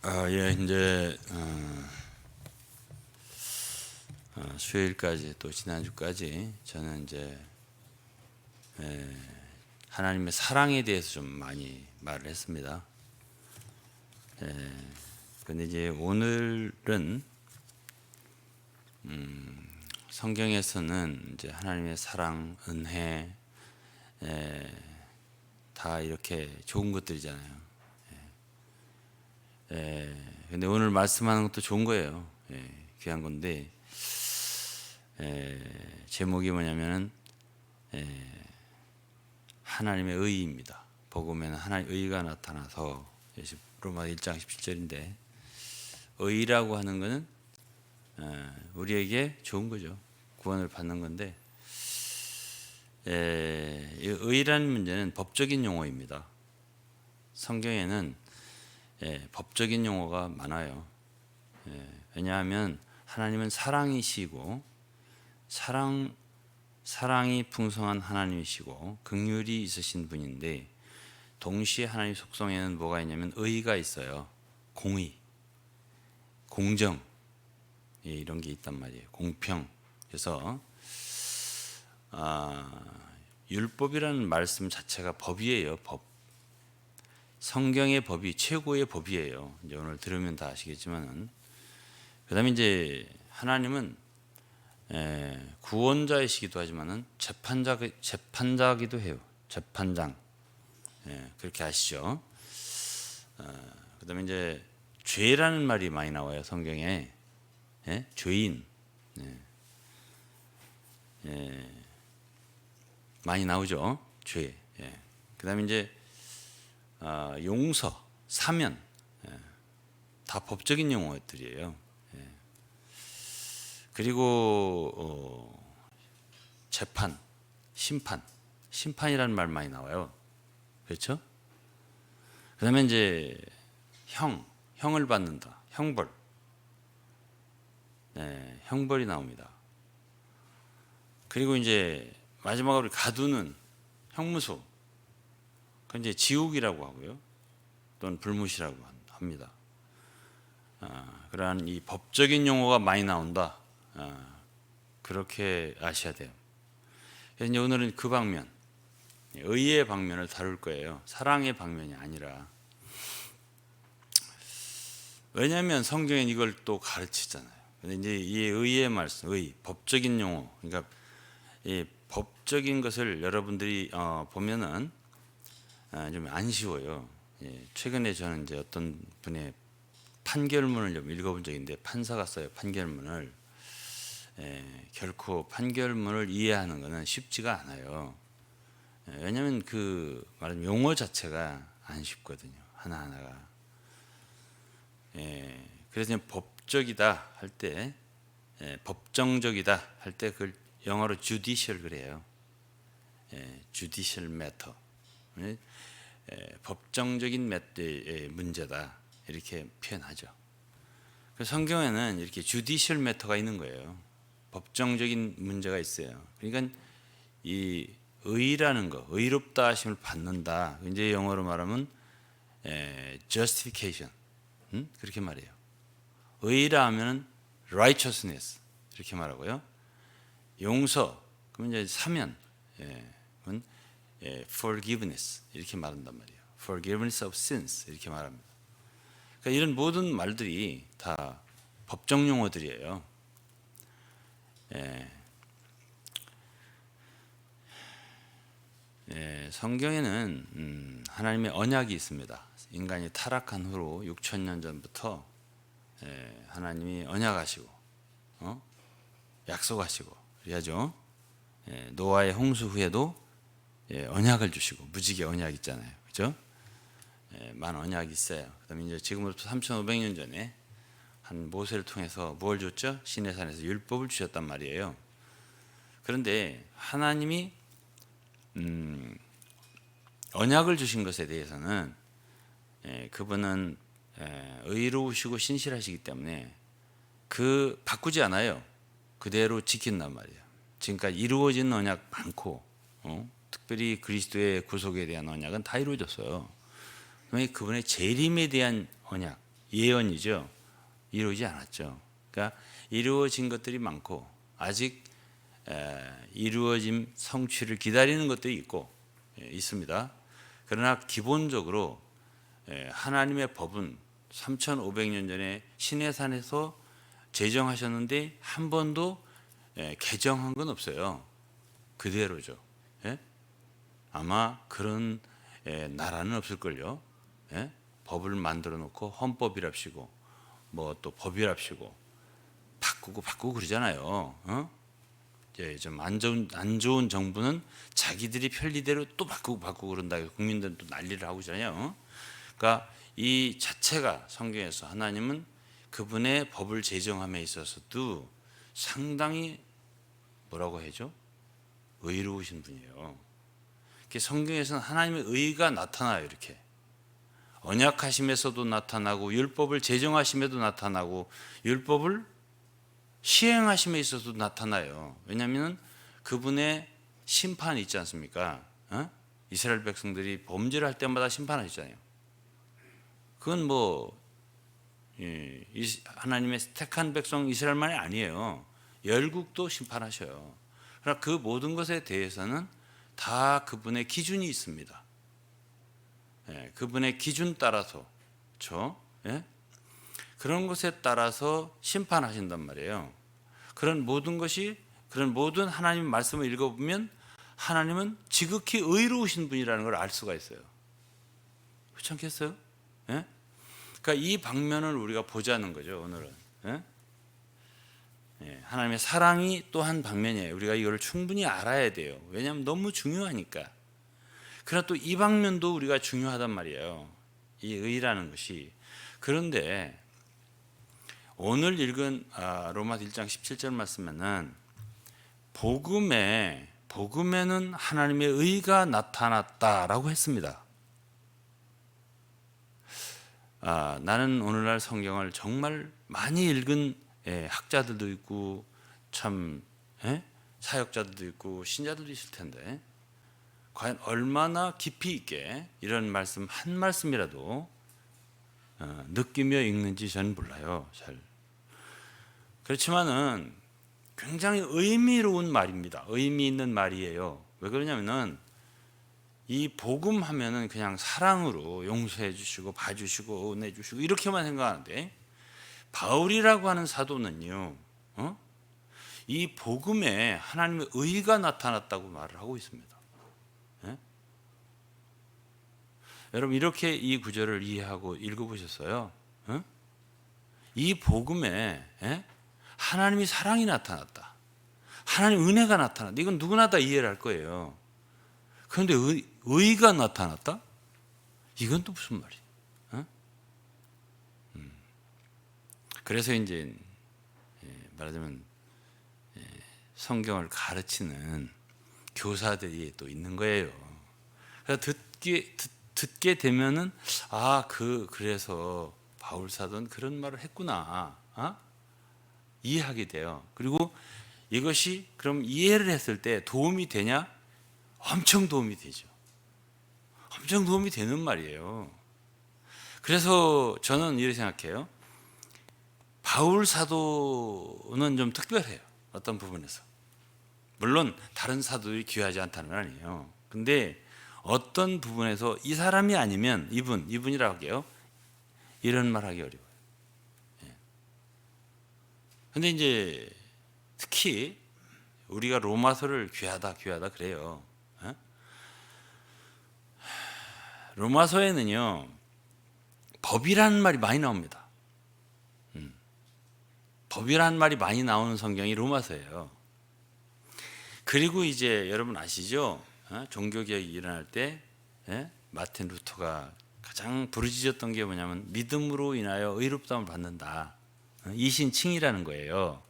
이제 수요일까지 또 지난주까지 저는 이제 하나님의 사랑에 대해서 좀 많이 말을 했습니다. 근데 이제 오늘은 성경에서는 이제 하나님의 사랑, 은혜 다 이렇게 좋은 것들이잖아요. 근데 오늘 말씀하는 것도 좋은 거예요. 귀한 건데 제목이 뭐냐면은 하나님의 의입니다. 복음에는 하나님의 의가 나타나서 로마 1장 17절인데 의라고 하는 것은 우리에게 좋은 거죠. 구원을 받는 건데 의라는 문제는 법적인 용어입니다. 성경에는 법적인 용어가 많아요. 왜냐하면 하나님은 사랑이시고 사랑이 풍성한 하나님이시고 긍휼이 있으신 분인데 동시에 하나님 속성에는 뭐가 있냐면 의가 있어요. 공의, 공정 이런 게 있단 말이에요. 공평. 그래서 율법이라는 말씀 자체가 법이에요. 법. 성경의 법이 최고의 법이에요. 이제 오늘 들으면 다 아시겠지만은 그다음에 이제 하나님은 구원자이시기도 하지만은 재판자기도 해요. 재판장. 그렇게 아시죠? 그다음에 이제 죄라는 말이 많이 나와요. 성경에 죄인 많이 나오죠. 죄. 그다음에 이제 용서, 사면 다 법적인 용어들이에요. 그리고 재판, 심판이라는 말 많이 나와요. 그렇죠? 그다음에 이제 형을 받는다, 형벌, 형벌이 나옵니다. 그리고 이제 마지막으로 가두는 형무소. 그건 이제 지옥이라고 하고요, 또는 불못이라고 합니다. 그러한 이 법적인 용어가 많이 나온다. 그렇게 아셔야 돼요. 그래서 이제 오늘은 그 방면, 의의 방면을 다룰 거예요. 사랑의 방면이 아니라. 왜냐하면 성경엔 이걸 또 가르치잖아요. 근데 이제 이 의의 말씀, 법적인 용어, 그러니까 이 법적인 것을 여러분들이 보면은 좀 안 쉬워요. 최근에 저는 이제 어떤 분의 판결문을 좀 읽어본 적이 있는데 판사가 써요. 판결문을. 결코 판결문을 이해하는 것은 쉽지가 않아요. 왜냐하면 그 말하자면 용어 자체가 안 쉽거든요. 하나하나가. 그래서 법적이다 할 때, 법정적이다 할 때 그걸 영어로 judicial 그래요. judicial matter. 법정적인 문제다 이렇게 표현하죠. 성경에는 이렇게 judicial matter가 있는 거예요. 법정적인 문제가 있어요. 그러니까 이 의라는 거, 의롭다 하심을 받는다. 이제 영어로 말하면 justification, 그렇게 말해요. 의라 하면은 righteousness 이렇게 말하고요. 용서, 그럼 이제 사면, forgiveness 이렇게 말한단 말이에요. forgiveness of sins 이렇게 말합니다. 그러니까 이런 모든 말들이 다 법정 용어들이에요. 성경에는 하나님의 언약이 있습니다. 인간이 타락한 후로 6,000년 전부터 하나님이 언약하시고 약속하시고 그래야죠. 노아의 홍수 후에도 언약을 주시고 무지개 언약 있잖아요. 그렇죠? 만 언약이 있어요. 그다음에 이제 지금부터 3,500년 전에 한 모세를 통해서 뭘 줬죠? 시내산에서 율법을 주셨단 말이에요. 그런데 하나님이 언약을 주신 것에 대해서는 그분은 의로우시고 신실하시기 때문에 그 바꾸지 않아요. 그대로 지킨단 말이에요. 지금까지 이루어진 언약 많고 특별히 그리스도의 구속에 대한 언약은 다 이루어졌어요. 그분의 재림에 대한 언약 예언이죠. 이루어지지 않았죠. 그러니까 이루어진 것들이 많고 아직 이루어짐 성취를 기다리는 것들이 있습니다. 그러나 기본적으로 하나님의 법은 3,500년 전에 시내산에서 제정하셨는데 한 번도 개정한 건 없어요. 그대로죠. 예? 아마 그런 나라는 없을걸요. 예? 법을 만들어 놓고 헌법이랍시고 뭐 또 법이랍시고 바꾸고 그러잖아요. 좀 안 좋은 정부는 자기들이 편리대로 또 바꾸고 그런다. 국민들은 또 난리를 하고 있잖아요. 그러니까 이 자체가 성경에서 하나님은 그분의 법을 제정함에 있어서도 상당히 뭐라고 해죠? 의로우신 분이에요. 성경에서는 하나님의 의가 나타나요. 이렇게 언약하심에서도 나타나고 율법을 제정하심에도 나타나고 율법을 시행하심에 있어서도 나타나요. 왜냐하면 그분의 심판이 있지 않습니까? 이스라엘 백성들이 범죄를 할 때마다 심판하시잖아요. 그건 뭐 하나님의 택한 백성 이스라엘만이 아니에요. 열국도 심판하셔요. 그러나 그 모든 것에 대해서는 다 그분의 기준이 있습니다. 그분의 기준 따라서, 그렇죠? 그런 것에 따라서 심판하신단 말이에요. 그런 모든 하나님의 말씀을 읽어보면 하나님은 지극히 의로우신 분이라는 걸 알 수가 있어요. 그렇지 않겠어요? 그러니까 이 방면을 우리가 보자는 거죠, 오늘은. 하나님의 사랑이 또 한 방면이에요. 우리가 이걸 충분히 알아야 돼요. 왜냐하면 너무 중요하니까. 그러나 또 이 방면도 우리가 중요하단 말이에요. 이 의라는 것이. 그런데 오늘 읽은 로마서 1장 17절 말씀에는 복음에는 하나님의 의가 나타났다라고 했습니다. 나는 오늘날 성경을 정말 많이 읽은 학자들도 있고 참 사역자들도 있고 신자들도 있을 텐데 과연 얼마나 깊이 있게 이런 말씀 한 말씀이라도 느끼며 읽는지 저는 몰라요. 잘. 그렇지만은 굉장히 의미로운 말입니다. 의미 있는 말이에요. 왜 그러냐면은 이 복음 하면은 그냥 사랑으로 용서해 주시고 봐주시고 은혜 주시고 이렇게만 생각하는데 바울이라고 하는 사도는요, 이 복음에 하나님의 의가 나타났다고 말을 하고 있습니다. 여러분 이렇게 이 구절을 이해하고 읽어보셨어요? 이 복음에 하나님이 사랑이 나타났다. 하나님 은혜가 나타났다. 이건 누구나 다 이해를 할 거예요. 그런데 의가 나타났다? 이건 또 무슨 말이에요? 그래서 이제 말하자면 성경을 가르치는 교사들이 또 있는 거예요. 그래서 듣게 되면은 그래서 바울 사도는 그런 말을 했구나. 이해하게 돼요. 그리고 이것이 그럼 이해를 했을 때 도움이 되냐? 엄청 도움이 되죠. 엄청 도움이 되는 말이에요. 그래서 저는 이렇게 생각해요. 바울 사도는 좀 특별해요. 어떤 부분에서. 물론 다른 사도들이 귀하지 않다는 건 아니에요. 근데 어떤 부분에서 이 사람이 아니면 이분이라고 할게요. 이런 말 하기 어려워요. 근데 이제 특히 우리가 로마서를 귀하다 그래요. 로마서에는요 법이라는 말이 많이 나옵니다. 법이라는 말이 많이 나오는 성경이 로마서예요. 그리고 이제 여러분 아시죠? 종교개혁이 일어날 때 마틴 루터가 가장 부르짖었던 게 뭐냐면 믿음으로 인하여 의롭다함을 받는다. 이신칭이라는 거예요.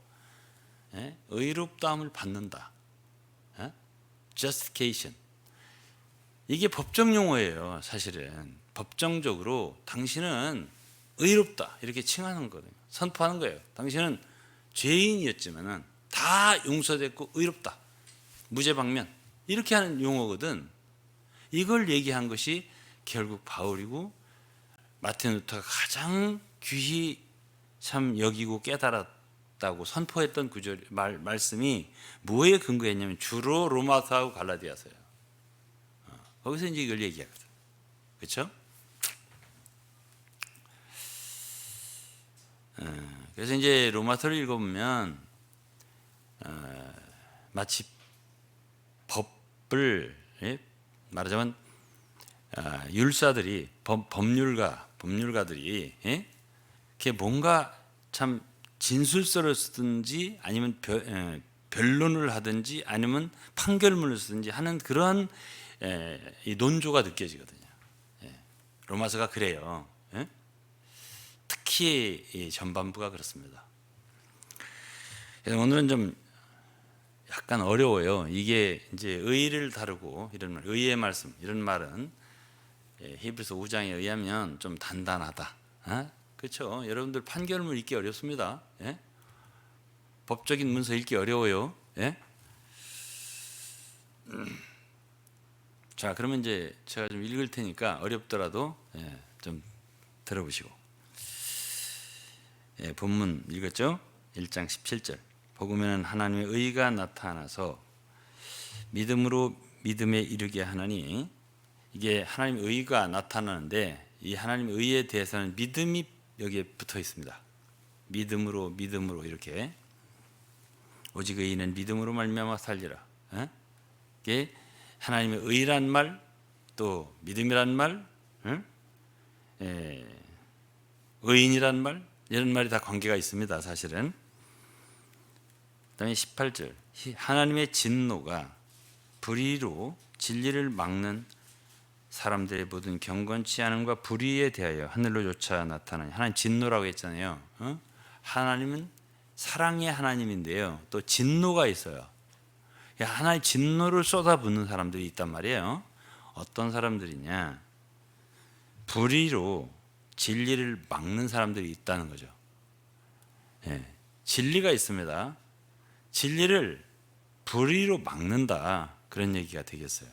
의롭다함을 받는다. justification. 이게 법정 용어예요. 사실은 법정적으로 당신은 의롭다 이렇게 칭하는 거거든요. 선포하는 거예요. 당신은 죄인이었지만은 다 용서됐고 의롭다. 무죄방면 이렇게 하는 용어거든. 이걸 얘기한 것이 결국 바울이고 마틴 루터가 가장 귀히 참 여기고 깨달았다고 선포했던 구절 말씀이 뭐에 근거했냐면 주로 로마서하고 갈라디아서예요. 거기서 이제 이걸 얘기하거든. 그렇죠? 그래서 이제 로마서를 읽어보면 마치 법을 말하자면 율사들이 법률가들이 그게 뭔가 참 진술서를 쓰든지 아니면 변론을 하든지 아니면 판결문을 쓰든지 하는 그러한 이 논조가 느껴지거든요. 로마서가 그래요. 특히 이 전반부가 그렇습니다. 그래서 오늘은 좀 약간 어려워요. 이게 이제 의를 다루고 이런 말, 의의 말씀 이런 말은 히브리서 5장에 의하면 좀 단단하다. 그렇죠? 여러분들 판결문 읽기 어렵습니다. 법적인 문서 읽기 어려워요. 자, 그러면 이제 제가 좀 읽을 테니까 어렵더라도 좀 들어보시고. 본문 읽었죠? 1장 17절. 복음에는 하나님의 의가 나타나서 믿음으로 믿음에 이르게 하나니, 이게 하나님의 의가 나타나는데 이 하나님의 의에 대해서는 믿음이 여기에 붙어 있습니다. 믿음으로 이렇게 오직 의인은 믿음으로 말미암아 살리라. 이게 하나님의 의란 말, 또 믿음이란 말, 의인이란 말, 이런 말이 다 관계가 있습니다. 사실은. 그다음에 18절. 하나님의 진노가 불의로 진리를 막는 사람들의 모든 경건치 않음과 불의에 대하여 하늘로조차 나타나니. 하나님 진노라고 했잖아요. 하나님은 사랑의 하나님인데요, 또 진노가 있어요. 하나님 진노를 쏟아붓는 사람들이 있단 말이에요. 어떤 사람들이냐? 불의로 진리를 막는 사람들이 있다는 거죠. 진리가 있습니다. 진리를 불의로 막는다, 그런 얘기가 되겠어요.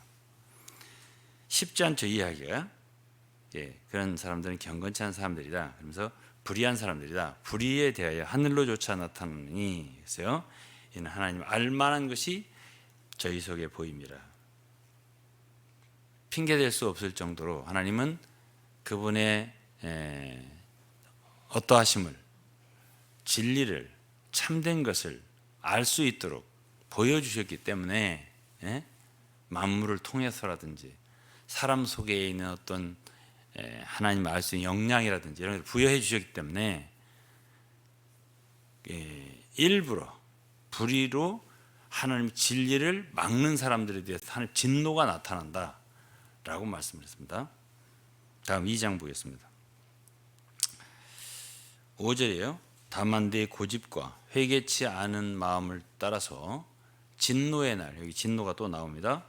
쉽지 않죠, 이해하기가. 그런 사람들은 경건치 않은 사람들이다. 그러면서 불의한 사람들이다. 불의에 대하여 하늘로조차 나타나니, 그래서요, 이는 하나님 알만한 것이 저희 속에 보입니다. 핑계댈 수 없을 정도로 하나님은 그분의 어떠하심을, 진리를, 참된 것을 알 수 있도록 보여주셨기 때문에 만물을 통해서라든지 사람 속에 있는 어떤 하나님을 알 수 있는 역량이라든지 이런 걸 부여해 주셨기 때문에 일부러 불의로 하나님의 진리를 막는 사람들에 대해서 하나님의 진노가 나타난다라고 말씀했습니다. 다음 2장 보겠습니다. 5절이에요. 다만 내 고집과 회개치 않은 마음을 따라서 진노의 날, 여기 진노가 또 나옵니다.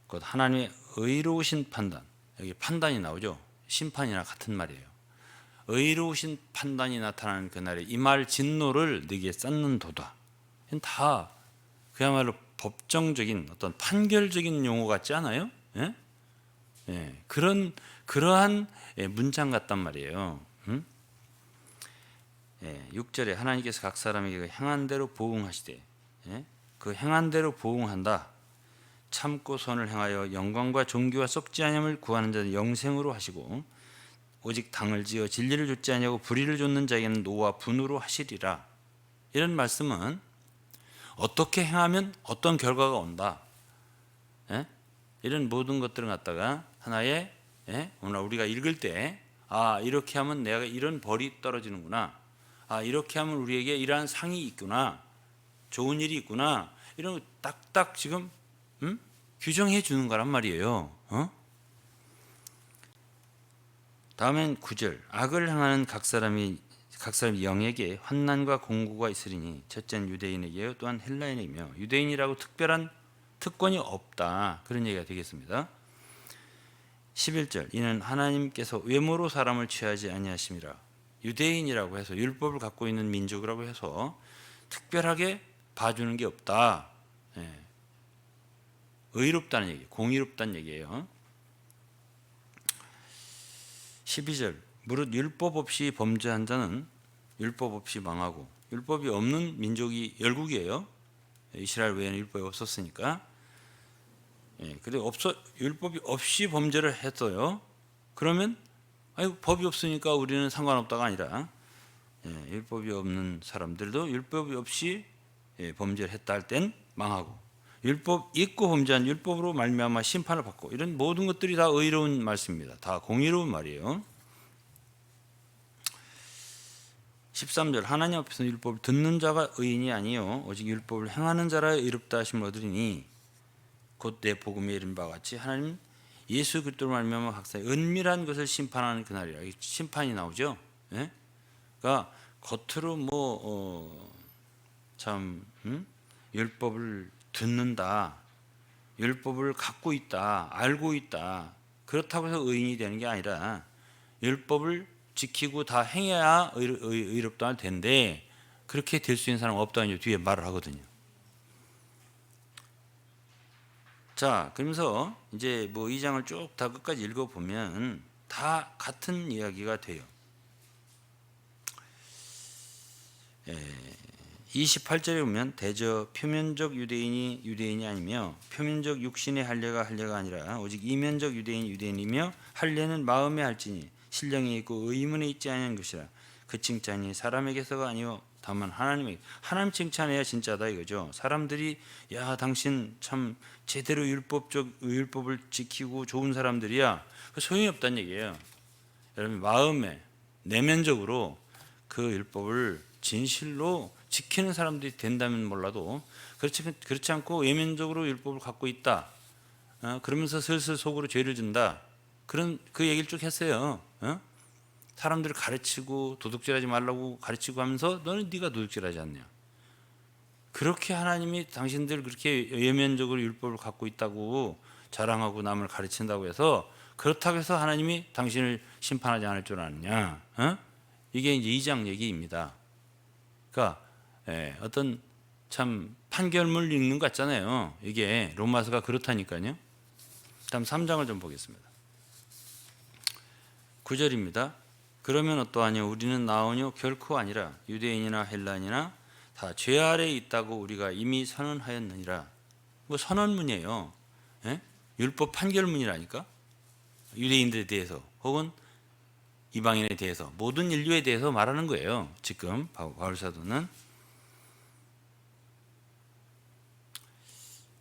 곧 하나님의 의로우신 판단, 여기 판단이 나오죠. 심판이나 같은 말이에요. 의로우신 판단이 나타나는 그날에 이 말 진노를 네게 쌓는도다. 다 그야말로 법정적인 어떤 판결적인 용어 같지 않아요? 그러한 문장 같단 말이에요. 6절에 하나님께서 각 사람에게 그 행한 대로 보응하시되, 그 행한 대로 보응한다. 참고 선을 행하여 영광과 존귀와 썩지 아니함을 구하는 자는 영생으로 하시고, 오직 당을 지어 진리를 좇지 아니하고 불의를 좇는 자에게는 노와 분으로 하시리라. 이런 말씀은 어떻게 행하면 어떤 결과가 온다, 이런 모든 것들을 갖다가 하나의, 오늘 우리가 읽을 때 이렇게 하면 내가 이런 벌이 떨어지는구나, 이렇게 하면 우리에게 이러한 상이 있구나, 좋은 일이 있구나, 이런 거 딱딱 지금 규정해 주는 거란 말이에요. 다음엔 9절. 악을 행하는 각 사람이 영에게 환난과 공고가 있으리니, 첫째는 유대인에게요, 또한 헬라인에게며 유대인이라고 특별한 특권이 없다, 그런 얘기가 되겠습니다. 11절. 이는 하나님께서 외모로 사람을 취하지 아니하심이라. 유대인이라고 해서 율법을 갖고 있는 민족이라고 해서 특별하게 봐주는 게 없다. 의롭다는 얘기, 공의롭다는 얘기예요. 12절. 무릇 율법 없이 범죄한 자는 율법 없이 망하고, 율법이 없는 민족이 열국이에요. 이스라엘 외에는 율법이 없었으니까. 근데 율법이 없이 범죄를 했어요. 그러면 법이 없으니까 우리는 상관없다가 아니라, 율법이 없는 사람들도 율법이 없이 범죄를 했다 할 땐 망하고, 율법 있고 범죄한 율법으로 말미암아 심판을 받고, 이런 모든 것들이 다 의로운 말씀입니다. 다 공의로운 말이에요. 13절, 하나님 앞에서 율법을 듣는 자가 의인이 아니요 오직 율법을 행하는 자라 의롭다 하심을 얻으리니 곧 내 복음에 이른 바와 같이 하나님 예수 그리스도로 말미암아 각사의 은밀한 것을 심판하는 그날이라. 심판이 나오죠. 그러니까 겉으로 율법을 듣는다, 율법을 갖고 있다, 알고 있다, 그렇다고 해서 의인이 되는 게 아니라 율법을 지키고 다 행해야 의롭다 할 텐데, 그렇게 될 수 있는 사람은 없다는 뒤에 말을 하거든요. 자, 그러면서 이제 뭐 2장을 쭉 다 끝까지 읽어보면 다 같은 이야기가 돼요. 28절에 보면 대저 표면적 유대인이 아니며 표면적 육신의 할례가 아니라 오직 이면적 유대인이며 할례는 마음에 할지니 신령에 있고 의문에 있지 않은 것이라. 그 칭찬이 사람에게서가 아니요 다만 하나님에게. 하나님 칭찬해야 진짜다 이거죠. 사람들이 야 당신 참 제대로 율법을 지키고 좋은 사람들이야, 소용이 없다는 얘기예요. 여러분 마음에 내면적으로 그 율법을 진실로 지키는 사람들이 된다면 몰라도, 그렇지 않고 외면적으로 율법을 갖고 있다, 그러면서 슬슬 속으로 죄를 진다, 그런 그 얘기를 쭉 했어요. 사람들을 가르치고 도둑질하지 말라고 가르치고 하면서 너는 네가 도둑질하지 않냐. 그렇게 하나님이 당신들 그렇게 외면적으로 율법을 갖고 있다고 자랑하고 남을 가르친다고 해서, 그렇다고 해서 하나님이 당신을 심판하지 않을 줄 아느냐. 이게 이제 2장 얘기입니다. 그러니까 어떤 참 판결문을 읽는 것 같잖아요. 이게 로마서가 그렇다니까요. 다음 3장을 좀 보겠습니다. 9절입니다. 그러면 어떠하뇨? 우리는 나오뇨? 결코 아니라 유대인이나 헬라인이나 다 죄 아래에 있다고 우리가 이미 선언하였느니라. 뭐 선언문이에요. 율법 판결문이라니까. 유대인들에 대해서 혹은 이방인에 대해서, 모든 인류에 대해서 말하는 거예요. 지금 바울 사도는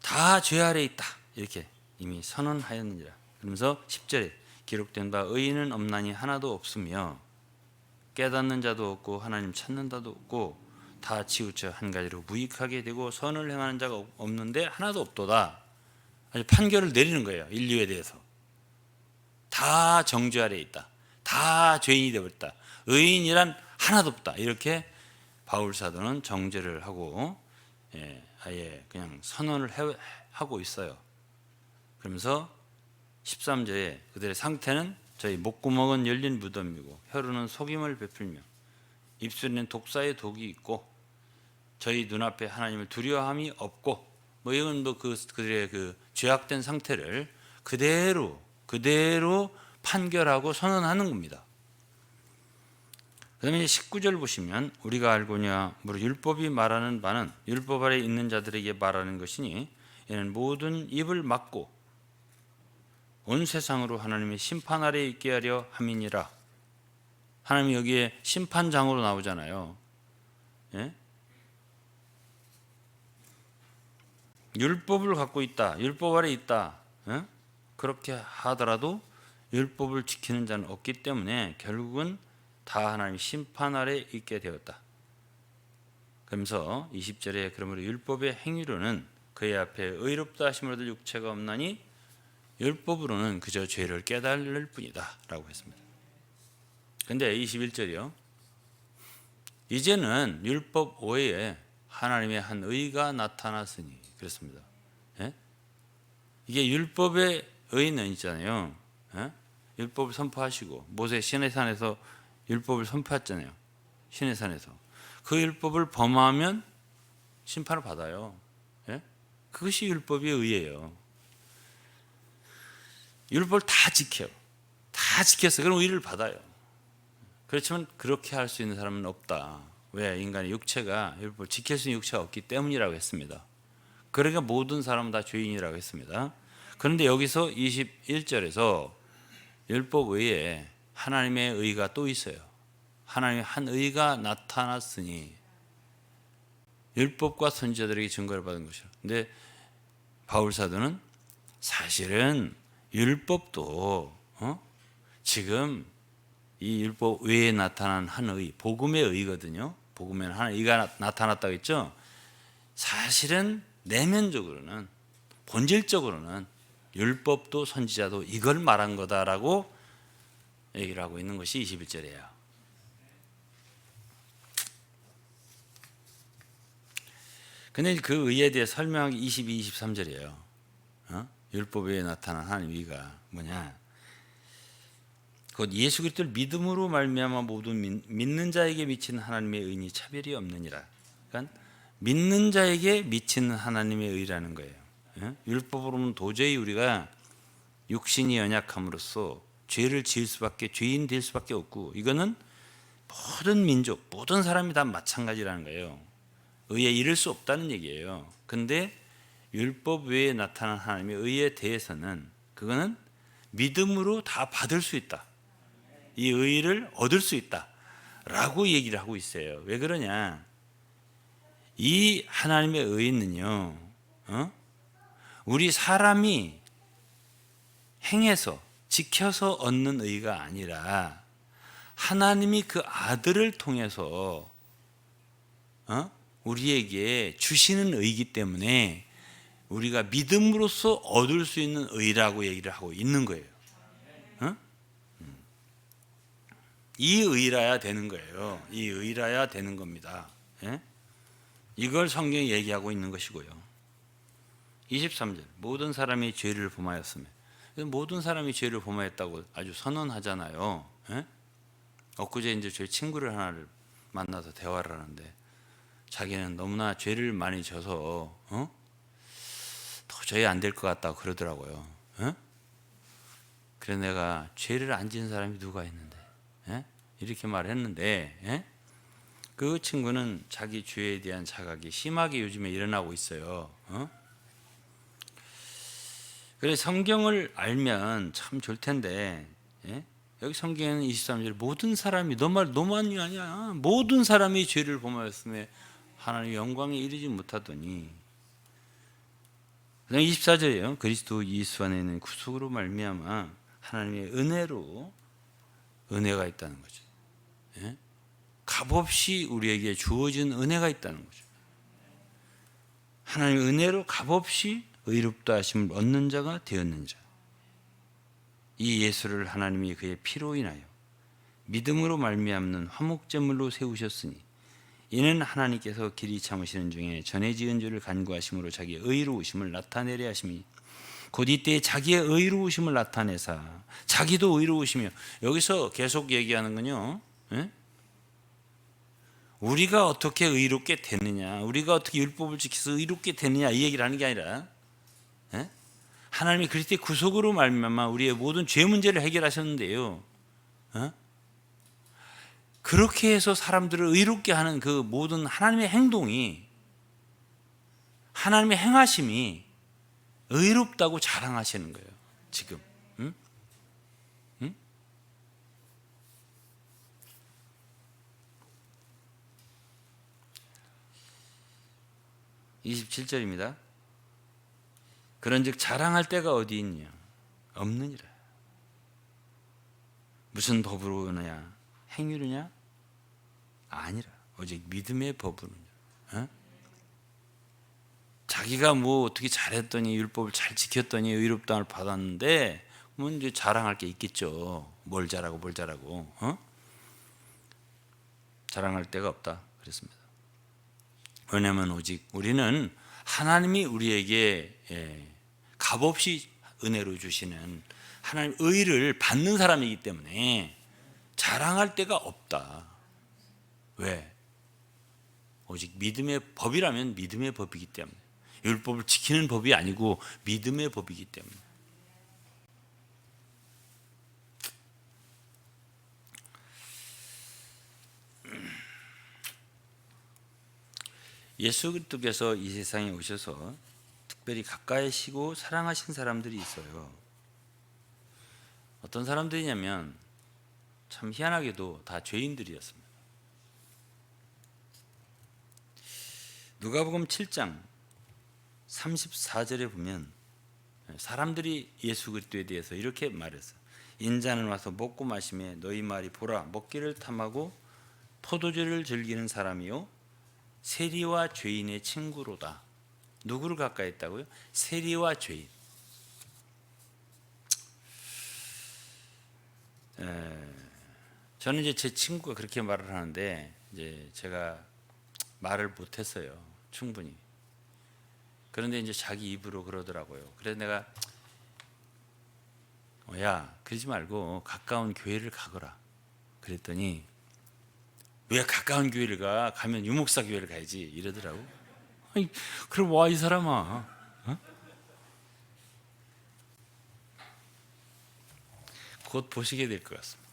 다 죄 아래에 있다 이렇게 이미 선언하였느니라. 그러면서 10절에 기록된 바 의인은 없나니 하나도 없으며 깨닫는 자도 없고 하나님 찾는 자도 없고 다 치우쳐 한 가지로 무익하게 되고 선을 행하는 자가 없는데 하나도 없도다. 아주 판결을 내리는 거예요. 인류에 대해서 다 정죄 아래에 있다, 다 죄인이 되어버렸다, 의인이란 하나도 없다, 이렇게 바울 사도는 정죄를 하고 아예 그냥 선언을 하고 있어요. 그러면서 13절에 그들의 상태는 저희 목구멍은 열린 무덤이고 혀로는 속임을 베풀며 입술에는 독사의 독이 있고 저희 눈앞에 하나님을 두려워함이 없고, 뭐 이건 뭐 그들의 그 죄악된 상태를 그대로 판결하고 선언하는 겁니다. 그 다음에 19절 보시면 우리가 알고냐 무릇 율법이 말하는 바는 율법 아래 있는 자들에게 말하는 것이니 이는 모든 입을 막고 온 세상으로 하나님의 심판 아래 있게 하려 함이니라. 하나님이 여기에 심판장으로 나오잖아요. 율법을 갖고 있다, 율법 아래 있다, 그렇게 하더라도 율법을 지키는 자는 없기 때문에 결국은 다 하나님 심판 아래 있게 되었다. 그러면서 20절에 그러므로 율법의 행위로는 그의 앞에 의롭다 하심을 얻을 육체가 없나니 율법으로는 그저 죄를 깨달을 뿐이다 라고 했습니다. 그런데 21절이요. 이제는 율법 외에 하나님의 한 의가 나타났으니 그렇습니다. 이게 율법의 의는 있잖아요. 율법을 선포하시고 모세 시내산에서 율법을 선포했잖아요. 시내산에서 그 율법을 범하면 심판을 받아요. 그것이 율법의 의예요. 율법을 다 지켜요. 다 지켰어요. 그럼 의를 받아요. 그렇지만 그렇게 할 수 있는 사람은 없다. 왜? 인간의 육체가 율법을 지킬 수 있는 육체가 없기 때문이라고 했습니다. 그러니까 모든 사람은 다 죄인이라고 했습니다. 그런데 여기서 21절에서 율법 외에 하나님의 의가 또 있어요. 하나님의 한 의가 나타났으니 율법과 선지자들에게 증거를 받은 것이라. 근데 바울 사도는 사실은 율법도 지금 이 율법 외에 나타난 한 의, 복음의 의거든요. 복음에는 한 의가 나타났다고 했죠. 사실은 내면적으로는, 본질적으로는 율법도 선지자도 이걸 말한 거다라고 얘기를 하고 있는 것이 21절이에요. 근데 그 의에 대해 설명하기 22, 23절이에요. 율법 외에 나타난 하나님의 의가 뭐냐? 곧 예수 그리스도를 믿음으로 말미암아 모든 믿는 자에게 미치는 하나님의 의니 차별이 없느니라. 그러니까 믿는 자에게 미치는 하나님의 의라는 거예요. 율법으로는 도저히 우리가 육신이 연약함으로써 죄를 지을 수밖에, 죄인 될 수밖에 없고, 이거는 모든 민족, 모든 사람이 다 마찬가지라는 거예요. 의에 이를 수 없다는 얘기예요. 근데 율법 외에 나타난 하나님의 의에 대해서는 그거는 믿음으로 다 받을 수 있다. 이 의를 얻을 수 있다라고 얘기를 하고 있어요. 왜 그러냐? 이 하나님의 의는요, 우리 사람이 행해서 지켜서 얻는 의가 아니라 하나님이 그 아들을 통해서 우리에게 주시는 의이기 때문에 우리가 믿음으로써 얻을 수 있는 의라고 얘기를 하고 있는 거예요. 이 의라야 되는 거예요. 이 의라야 되는 겁니다. 이걸 성경이 얘기하고 있는 것이고요. 23절, 모든 사람이 죄를 범하였으며, 모든 사람이 죄를 범하였다고 아주 선언하잖아요. 엊그제 이제 저희 친구를 하나를 만나서 대화를 하는데 자기는 너무나 죄를 많이 져서 도저히 안 될 것 같다고 그러더라고요. 그래서 내가 죄를 안 지은 사람이 누가 있는데 이렇게 말했는데 그 친구는 자기 죄에 대한 자각이 심하게 요즘에 일어나고 있어요. 그래서 성경을 알면 참 좋을 텐데 여기 성경에는 23절 모든 사람이 너만이 아니야. 모든 사람이 죄를 범하였으며 하나님의 영광에 이르지 못하더니. 그다음 24절이에요. 그리스도 예수 안에 있는 구속으로 말미암아 하나님의 은혜로 은혜가 있다는 거죠. 값없이 우리에게 주어진 은혜가 있다는 거죠. 하나님의 은혜로 값없이 의롭다 하심을 얻는 자가 되었는 자. 이 예수를 하나님이 그의 피로 인하여 믿음으로 말미암는 화목제물로 세우셨으니 이는 하나님께서 길이 참으시는 중에 전에 지은 죄를 간구하심으로 자기의 의로우심을 나타내려 하심이 곧 이때 자기의 의로우심을 나타내사 자기도 의로우시며. 여기서 계속 얘기하는 건요, 우리가 어떻게 의롭게 되느냐, 우리가 어떻게 율법을 지켜서 의롭게 되느냐 이 얘기를 하는 게 아니라 하나님이 그리스도의 구속으로 말미암아 우리의 모든 죄 문제를 해결하셨는데요, 그렇게 해서 사람들을 의롭게 하는 그 모든 하나님의 행동이, 하나님의 행하심이 의롭다고 자랑하시는 거예요. 지금 27절입니다. 그런즉 자랑할 데가 어디 있냐? 없느니라. 무슨 법으로 오느냐? 행위로냐? 아니라 오직 믿음의 법으로냐. 자기가 뭐 어떻게 잘했더니 율법을 잘 지켰더니 의롭다함을 받았는데 뭐 이제 자랑할 게 있겠죠. 뭘 잘하고 자랑할 데가 없다 그랬습니다. 왜냐하면 오직 우리는 하나님이 우리에게 값없이 은혜로 주시는 하나님 의를 받는 사람이기 때문에 자랑할 데가 없다. 왜? 오직 믿음의 법이라면 믿음의 법이기 때문에, 율법을 지키는 법이 아니고 믿음의 법이기 때문에. 예수 그리스도께서 이 세상에 오셔서 특별히 가까이시고 사랑하신 사람들이 있어요. 어떤 사람들이냐면 참 희한하게도 다 죄인들이었습니다. 누가복음 7장 34절에 보면 사람들이 예수 그리스도에 대해서 이렇게 말했어요. 인자는 와서 먹고 마시매 너희 말이 보라 먹기를 탐하고 포도주를 즐기는 사람이요 세리와 죄인의 친구로다. 누구를 가까이 했다고요? 세리와 죄인. 저는 이제 제 친구가 그렇게 말을 하는데 이제 제가 말을 못했어요. 충분히. 그런데 이제 자기 입으로 그러더라고요. 그래서 내가 야 그러지 말고 가까운 교회를 가거라. 그랬더니 왜 가까운 교회를 가? 가면 유목사 교회를 가야지 이러더라고. 아니, 그럼 와 이 사람아. 어? 곧 보시게 될 것 같습니다.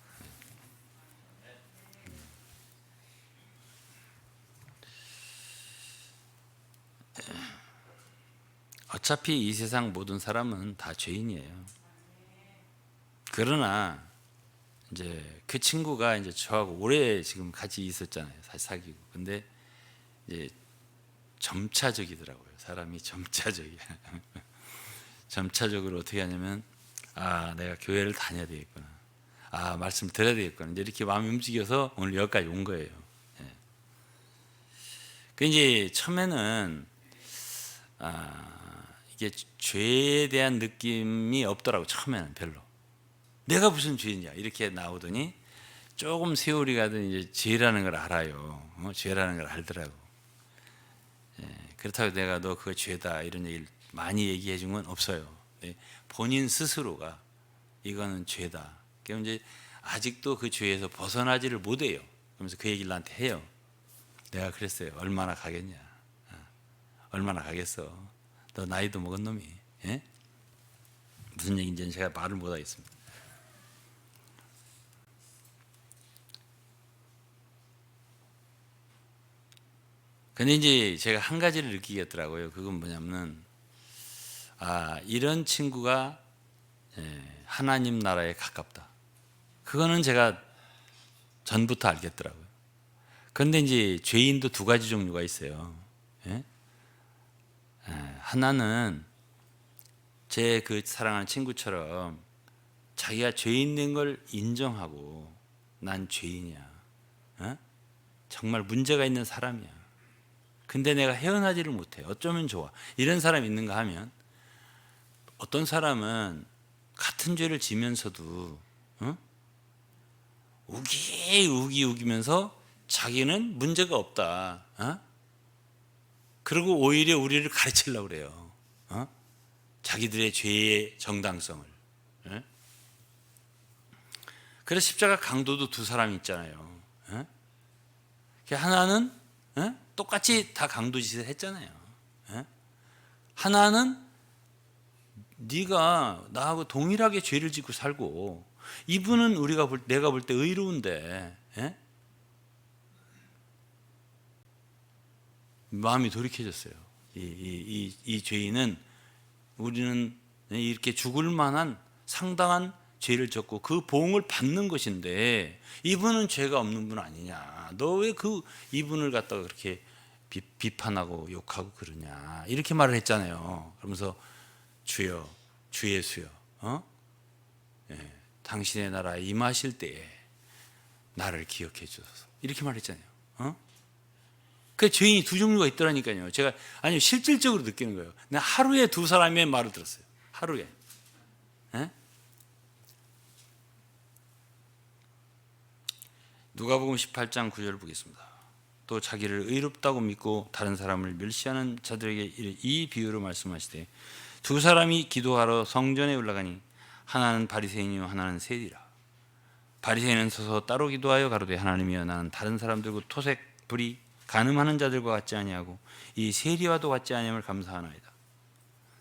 어차피 이 세상 모든 사람은 다 죄인이에요. 그러나 이제 그 친구가 이제 저하고 오래 지금 같이 있었잖아요. 사귀고. 근데 이제 점차적이더라고요. 사람이 점차적이야. 점차적으로 어떻게 하냐면 아 내가 교회를 다녀야 되겠구나. 아 말씀 들어야 되겠구나. 이제 이렇게 마음이 움직여서 오늘 여기까지 온 거예요. 예. 그 이제 처음에는 이게 죄에 대한 느낌이 없더라고. 처음에는 별로. 내가 무슨 죄냐 이렇게 나오더니 조금 세월이 가더니 이제 죄라는 걸 알아요. 죄라는 걸 알더라고. 그렇다고 내가 너 그거 죄다 이런 얘기를 많이 얘기해 준 건 없어요. 본인 스스로가 이거는 죄다. 그럼 이제 아직도 그 죄에서 벗어나지를 못해요. 그러면서 그 얘기를 나한테 해요. 내가 그랬어요. 얼마나 가겠냐. 얼마나 가겠어. 너 나이도 먹은 놈이. 예? 무슨 얘기인지는 제가 말을 못하겠습니다. 근데 이제 제가 한 가지를 느끼겠더라고요. 그건 뭐냐면 이런 친구가 하나님 나라에 가깝다. 그거는 제가 전부터 알겠더라고요. 그런데 이제 죄인도 두 가지 종류가 있어요. 예? 하나는 제 그 사랑하는 친구처럼 자기가 죄인 된 걸 인정하고 난 죄인이야. 어? 정말 문제가 있는 사람이야. 근데 내가 헤어나지를 못해. 어쩌면 좋아. 이런 사람이 있는가 하면 어떤 사람은 같은 죄를 지면서도 우기면서 자기는 문제가 없다. 그리고 오히려 우리를 가르치려고 그래요. 자기들의 죄의 정당성을. 그래서 십자가 강도도 두 사람이 있잖아요. 하나는 똑같이 다 강도 짓을 했잖아요. 하나는 네가 나하고 동일하게 죄를 짓고 살고 이분은 내가 볼 때 의로운데 마음이 돌이켜졌어요. 이 죄인은 우리는 이렇게 죽을 만한 상당한 죄를 졌고 그 보응을 받는 것인데 이분은 죄가 없는 분 아니냐. 너 왜 그 이분을 갖다가 그렇게 비판하고 욕하고 그러냐. 이렇게 말을 했잖아요. 그러면서 주여 주 예수여 당신의 나라에 임하실 때에 나를 기억해 주소서. 이렇게 말했잖아요. 그 죄인이 두 종류가 있더라니까요. 제가 실질적으로 느끼는 거예요. 내가 하루에 두 사람의 말을 들었어요. 하루에. 누가복음 18장 9절을 보겠습니다. 또 자기를 의롭다고 믿고 다른 사람을 멸시하는 자들에게 이 비유로 말씀하시되 두 사람이 기도하러 성전에 올라가니 하나는 바리새인이요 하나는 세리라. 바리새인은 서서 따로 기도하여 가로되 하나님이여 나는 다른 사람들과 토색 불의 간음하는 자들과 같지 아니하고 이 세리와도 같지 아니함을 감사하나이다.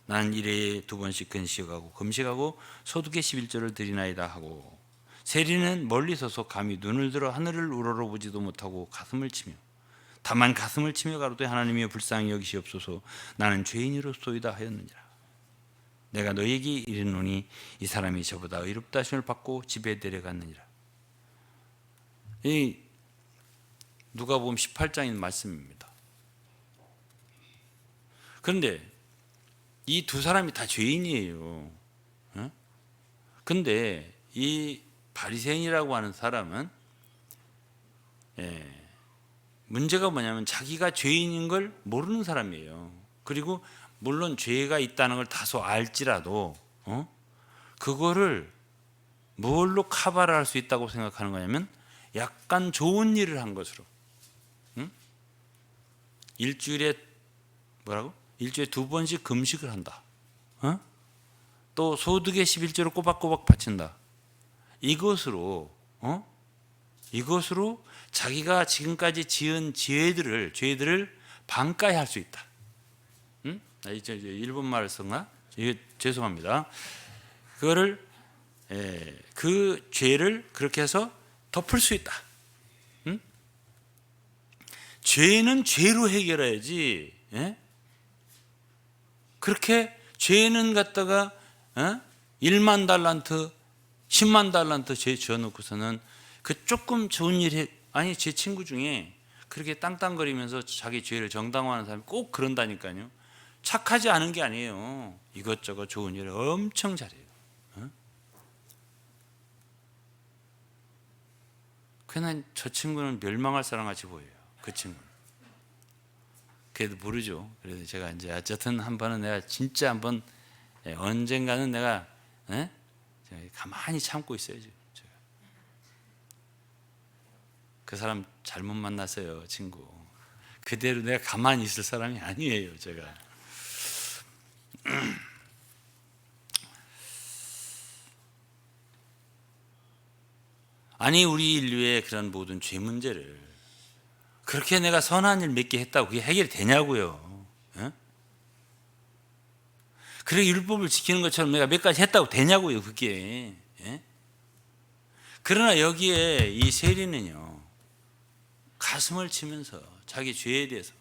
나는 일회에 2번씩 근식하고 금식하고 소득의 11조를 드리나이다 하고 세리는 멀리 서서 감히 눈을 들어 하늘을 우러러보지도 못하고 가슴을 치며 다만 가슴을 치며 가로되 하나님이여 불쌍히 여기시옵소서 나는 죄인이로소이다 하였느니라. 내가 너에게 이르노니 이 사람이 저보다 의롭다 하심을 받고 집에 데려갔느니라. 이 누가복음 18장인 말씀입니다. 그런데 이 두 사람이 다 죄인이에요. 그런데 이 바리새인이라고 하는 사람은 문제가 뭐냐면 자기가 죄인인 걸 모르는 사람이에요. 그리고 물론 죄가 있다는 걸 다소 알지라도 그거를 뭘로 커버를 할 수 있다고 생각하는 거냐면 약간 좋은 일을 한 것으로. 일주일에 일주일에 2번씩 금식을 한다. 또 소득의 11조를 꼬박꼬박 바친다. 이것으로 자기가 지금까지 지은 죄들을 반가이 할 수 있다. 이제 일본 말을 썼나? 죄송합니다. 그거를 그 죄를 그렇게 해서 덮을 수 있다. 죄는 죄로 해결해야지. 그렇게 죄는 갖다가 1만 달란트, 10만 달란트 죄 지어놓고서는 그 조금 좋은 일 아니 제 친구 중에 그렇게 땅땅거리면서 자기 죄를 정당화하는 사람이 꼭 그런다니까요. 착하지 않은 게 아니에요. 이것저것 좋은 일을 엄청 잘해요. 그냥 저 친구는 멸망할 사람 같이 보여요. 그 친구는. 그래도 모르죠. 그래서 제가 이제 어쨌든 한 번은 내가 진짜 한번 언젠가는 내가 가만히 참고 있어야죠. 제가. 그 사람 잘못 만났어요, 친구. 그대로 내가 가만히 있을 사람이 아니에요, 제가. 아니 우리 인류의 그런 모든 죄 문제를 그렇게 내가 선한 일 몇 개 했다고 그게 해결이 되냐고요. 그래 율법을 지키는 것처럼 내가 몇 가지 했다고 되냐고요, 그게. 그러나 여기에 이 세리는요, 가슴을 치면서 자기 죄에 대해서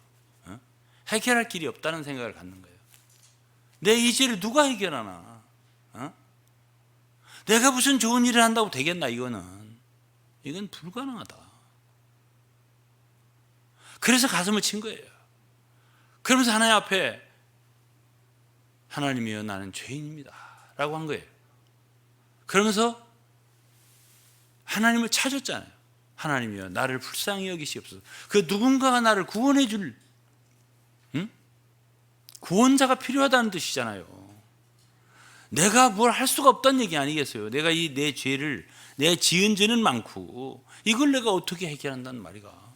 해결할 길이 없다는 생각을 갖는 거예요. 내 이 죄를 누가 해결하나? 내가 무슨 좋은 일을 한다고 되겠나? 이건 불가능하다. 그래서 가슴을 친 거예요. 그러면서 하나님 앞에 하나님이여 나는 죄인입니다 라고 한 거예요. 그러면서 하나님을 찾았잖아요. 하나님이여 나를 불쌍히 여기시옵소서. 그 누군가가 나를 구원해 줄 구원자가 필요하다는 뜻이잖아요. 내가 뭘 할 수가 없다는 얘기 아니겠어요. 내가 이 내 죄를 내 지은 죄는 많고 이걸 내가 어떻게 해결한다는 말이가.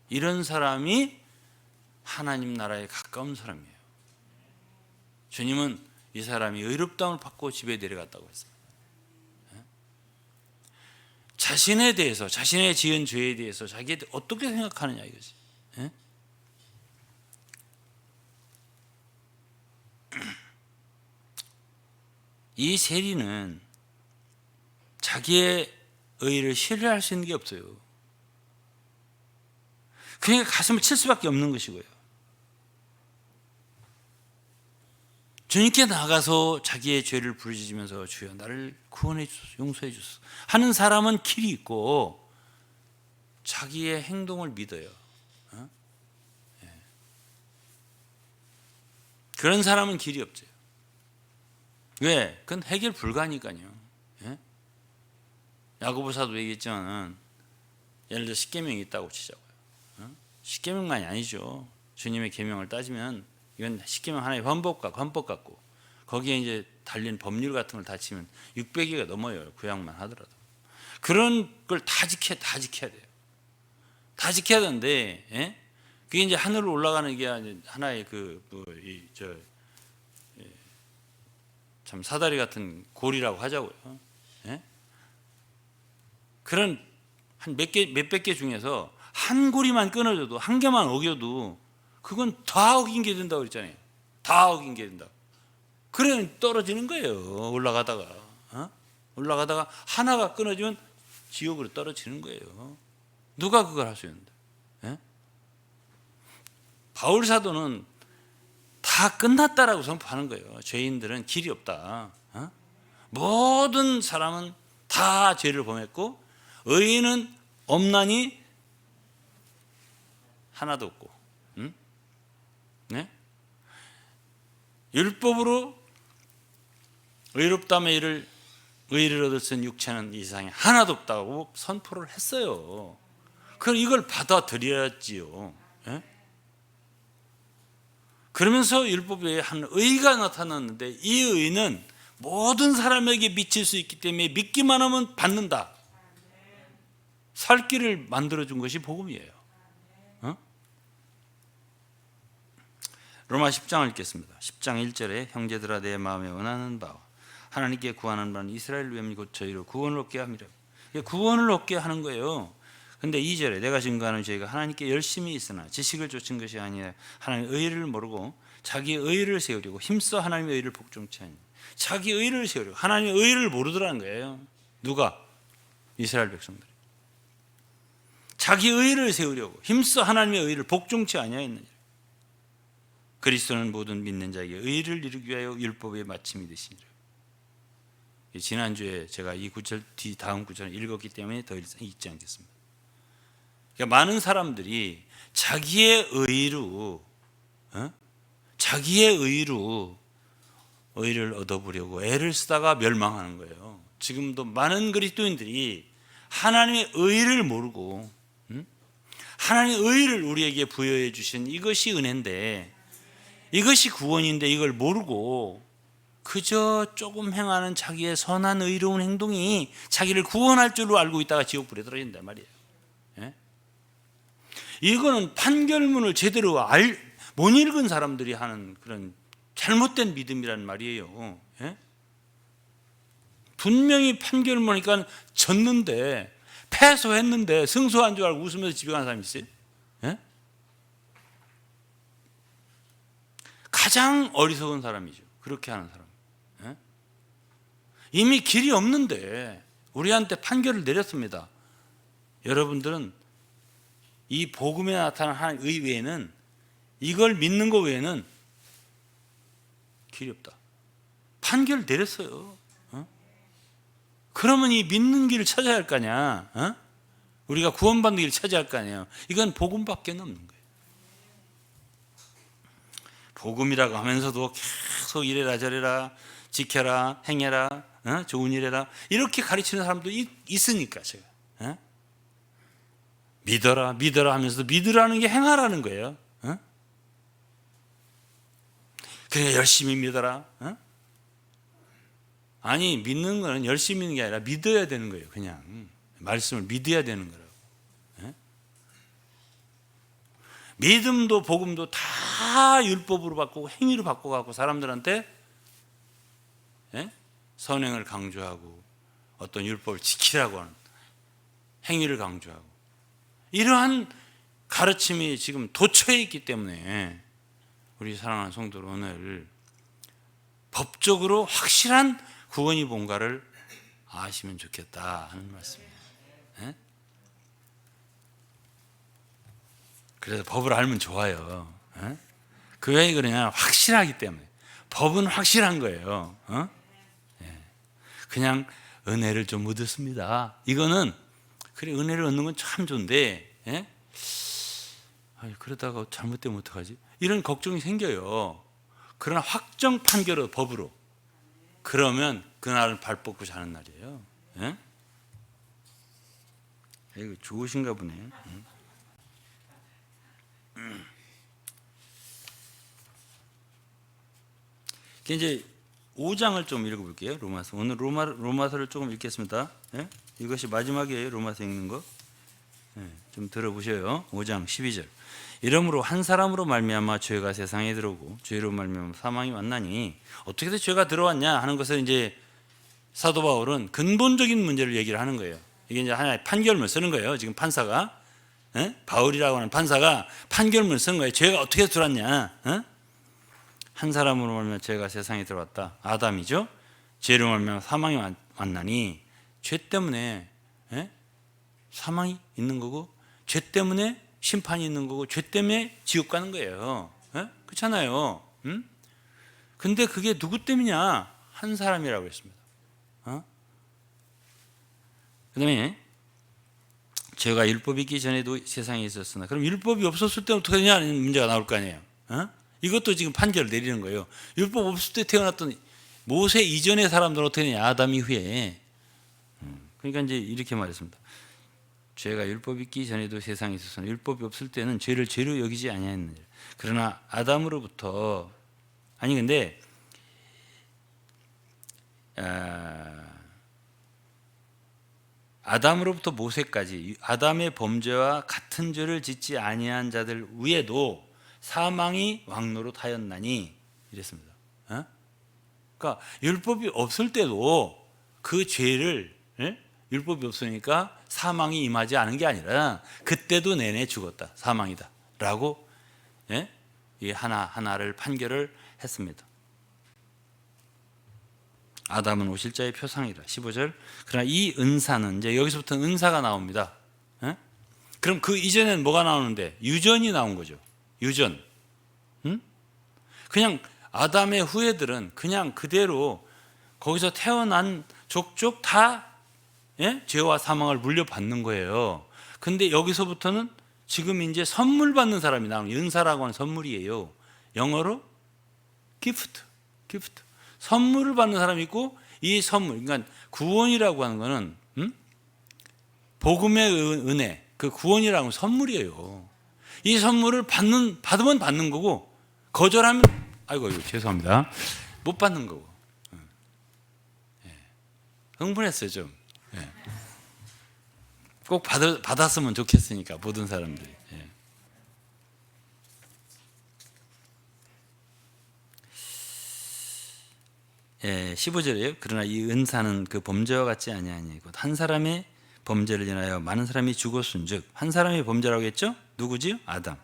이런 사람이 하나님 나라에 가까운 사람이에요. 주님은 이 사람이 의롭다움을 받고 집에 데려갔다고 했어요. 자신에 대해서, 자신의 지은 죄에 대해서 자기에 어떻게 생각하느냐 이거지. 이 세리는 자기의 의를 신뢰할 수 있는 게 없어요. 그러니까 가슴을 칠 수밖에 없는 것이고요. 주님께 나가서 자기의 죄를 부르짖으면서 주여 나를 구원해 주소서, 용서해 주소서 하는 사람은 길이 있고 자기의 행동을 믿어요. 그런 사람은 길이 없죠. 왜? 그건 해결 불가니까요. 야고보사도 얘기했지만 예를 들어 10계명이 있다고 치자고요. 10계명만이 아니죠. 주님의 계명을 따지면 이건 10계명 하나의 헌법 같고 거기에 이제 달린 법률 같은 걸 다 치면 600개가 넘어요. 구약만 하더라도. 그런 걸 다 지켜야 돼요. 다 지켜야 되는데 그게 이제 하늘로 올라가는 게 하나의 참 사다리 같은 골이라고 하자고요. 그런 한 몇백 개 중에서 한 고리만 끊어져도 한 개만 어겨도 그건 다 어긴 게 된다고 그랬잖아요. 다 어긴 게 된다고. 그래 떨어지는 거예요. 올라가다가 하나가 끊어지면 지옥으로 떨어지는 거예요. 누가 그걸 할 수 있는데? 예? 바울 사도는 다 끝났다라고 선포하는 거예요. 죄인들은 길이 없다. 모든 사람은 다 죄를 범했고 의인은 없나니 하나도 없고, 네? 율법으로 의롭다며 의를 얻을 수 있는 육체는 이 세상에 하나도 없다고 선포를 했어요. 그럼 이걸 받아들여야지요. 예? 그러면서 율법에 한 의가 나타났는데 이 의는 모든 사람에게 미칠 수 있기 때문에 믿기만 하면 받는다. 살 길을 만들어준 것이 복음이에요. 로마 10장을 읽겠습니다. 10장 1절에 형제들아 내 마음에 원하는 바와 하나님께 구하는 바는 이스라엘 위함이 곧 저희로 구원을 얻게 함이라. 구원을 얻게 하는 거예요. 근데 2절에 내가 증거하는 저희가 하나님께 열심히 있으나 지식을 좇은 것이 아니라 하나님의 의를 모르고 자기의 의를 세우려고 힘써 하나님의 의를 복종치 아니. 자기 의를 세우려고 하나님의 의를 모르더라는 거예요. 누가? 이스라엘 백성들이. 자기 의를 세우려고 힘써 하나님의 의를 복종치 아니하였느니라. 그리스도는 모든 믿는 자에게 의를 이루기 위하여 율법의 마침이 되시니라. 지난주에 제가 이 구절 다음 구절을 읽었기 때문에 더 이상 읽지 않겠습니다. 그러니까 많은 사람들이 자기의 의로 의를 얻어보려고 애를 쓰다가 멸망하는 거예요. 지금도 많은 그리스도인들이 하나님의 의를 모르고 하나님의 의를 우리에게 부여해 주신 이것이 은혜인데 이것이 구원인데 이걸 모르고 그저 조금 행하는 자기의 선한 의로운 행동이 자기를 구원할 줄로 알고 있다가 지옥불에 떨어진단 말이에요. 예? 이거는 판결문을 제대로 못 읽은 사람들이 하는 그런 잘못된 믿음이란 말이에요. 예? 분명히 판결문이니까 졌는데 패소했는데 승소한 줄 알고 웃으면서 집에 가는 사람이 있어요. 예? 가장 어리석은 사람이죠. 그렇게 하는 사람. 예? 이미 길이 없는데 우리한테 판결을 내렸습니다. 여러분들은 이 복음에 나타난 하나님 의 외에는 이걸 믿는 것 외에는 길이 없다. 판결을 내렸어요. 그러면 이 믿는 길을 찾아야 할 거 아니야. 우리가 구원받는 길을 찾아야 할 거 아니에요. 이건 복음밖에 없는 거예요. 복음이라고 하면서도 계속 이래라 저래라 지켜라 행해라 좋은 일 해라 이렇게 가르치는 사람도 있으니까 제가 믿어라 하면서도 믿으라는 게 행하라는 거예요. 그래 열심히 믿어라. 아니 믿는 거는 열심히 믿는 게 아니라 믿어야 되는 거예요. 그냥 말씀을 믿어야 되는 거라고. 믿음도 복음도 다 율법으로 바꾸고 행위로 바꿔갖고 사람들한테 선행을 강조하고 어떤 율법을 지키라고 하는 행위를 강조하고 이러한 가르침이 지금 도처에 있기 때문에 우리 사랑하는 성도들 오늘 법적으로 확실한 구원이 뭔가를 아시면 좋겠다 하는 말씀이에요. 그래서 법을 알면 좋아요. 그 왜 그러냐? 확실하기 때문에. 법은 확실한 거예요. 그냥 은혜를 좀 얻었습니다. 이거는 그래 은혜를 얻는 건 참 좋은데 그러다가 잘못되면 어떡하지? 이런 걱정이 생겨요. 그러나 확정 판결로 법으로 그러면 그날은 발 뻗고 자는 날이에요. 이거 좋으신가 보네. 이제 5장을 좀 읽어볼게요. 로마서. 오늘 로마서를 조금 읽겠습니다. 이것이 마지막이에요. 로마서 읽는 거. 좀 들어보셔요. 5장 12절. 이러므로 한 사람으로 말미암아 죄가 세상에 들어오고 죄로 말미암아 사망이 왔나니 어떻게 해서 죄가 들어왔냐 하는 것을 이제 사도 바울은 근본적인 문제를 얘기를 하는 거예요. 이게 이제 하나의 판결문을 쓰는 거예요. 지금 판사가 바울이라고 하는 판사가 판결문을 쓴 거예요. 죄가 어떻게 들어왔냐? 한 사람으로 말미암아 죄가 세상에 들어왔다. 아담이죠. 죄로 말미암아 사망이 왔나니 죄 때문에 사망이 있는 거고 죄 때문에 심판이 있는 거고 죄 때문에 지옥 가는 거예요. 예? 그렇잖아요. 근데 그게 누구 때문이냐? 한 사람이라고 했습니다. 그다음에 죄가 율법이 있기 전에도 세상에 있었으나, 그럼 율법이 없었을 때 어떻게 되냐는 문제가 나올 거 아니에요. 이것도 지금 판결을 내리는 거예요. 율법 없을 때 태어났던 모세 이전의 사람들은 어떻게 되냐? 아담 이후에. 그러니까 이제 이렇게 말했습니다. 죄가 율법이 있기 전에도 세상에 있었으나 율법이 없을 때는 죄를 죄로 여기지 아니하였느니라. 그러나 아담으로부터, 아니 근데 아담으로부터 모세까지 아담의 범죄와 같은 죄를 짓지 아니한 자들 위에도 사망이 왕노릇하였나니 이랬습니다. 그러니까 율법이 없을 때도 그 죄를, 율법이 없으니까 사망이 임하지 않은 게 아니라 그때도 내내 죽었다, 사망이다 라고 이 하나하나를 판결을 했습니다. 아담은 오실자의 표상이라. 15절. 그러나 이 은사는, 이제 여기서부터 은사가 나옵니다. 그럼 그 이전에는 뭐가 나오는데? 유전이 나온 거죠. 유전. 그냥 아담의 후예들은 그냥 그대로 거기서 태어난 족족 다 죄와 사망을 물려받는 거예요. 근데 여기서부터는 지금 이제 선물 받는 사람이 나오는, 은사라고 하는 선물이에요. 영어로 gift. 선물을 받는 사람이 있고, 이 선물, 그러니까 구원이라고 하는 거는 복음의 은혜, 그 구원이라고 하는 선물이에요. 이 선물을 받으면 받는 거고, 거절하면 아이고 죄송합니다, 못 받는 거고. 흥분했어요 좀. 꼭 받았으면 좋겠으니까 모든 사람들이. 15절이에요. 그러나 이 은사는 그 범죄와 같지 아니하니 곧 한 사람의 범죄를 인하여 많은 사람이 죽었은즉, 한 사람의 범죄라고 했죠? 누구지요? 아담.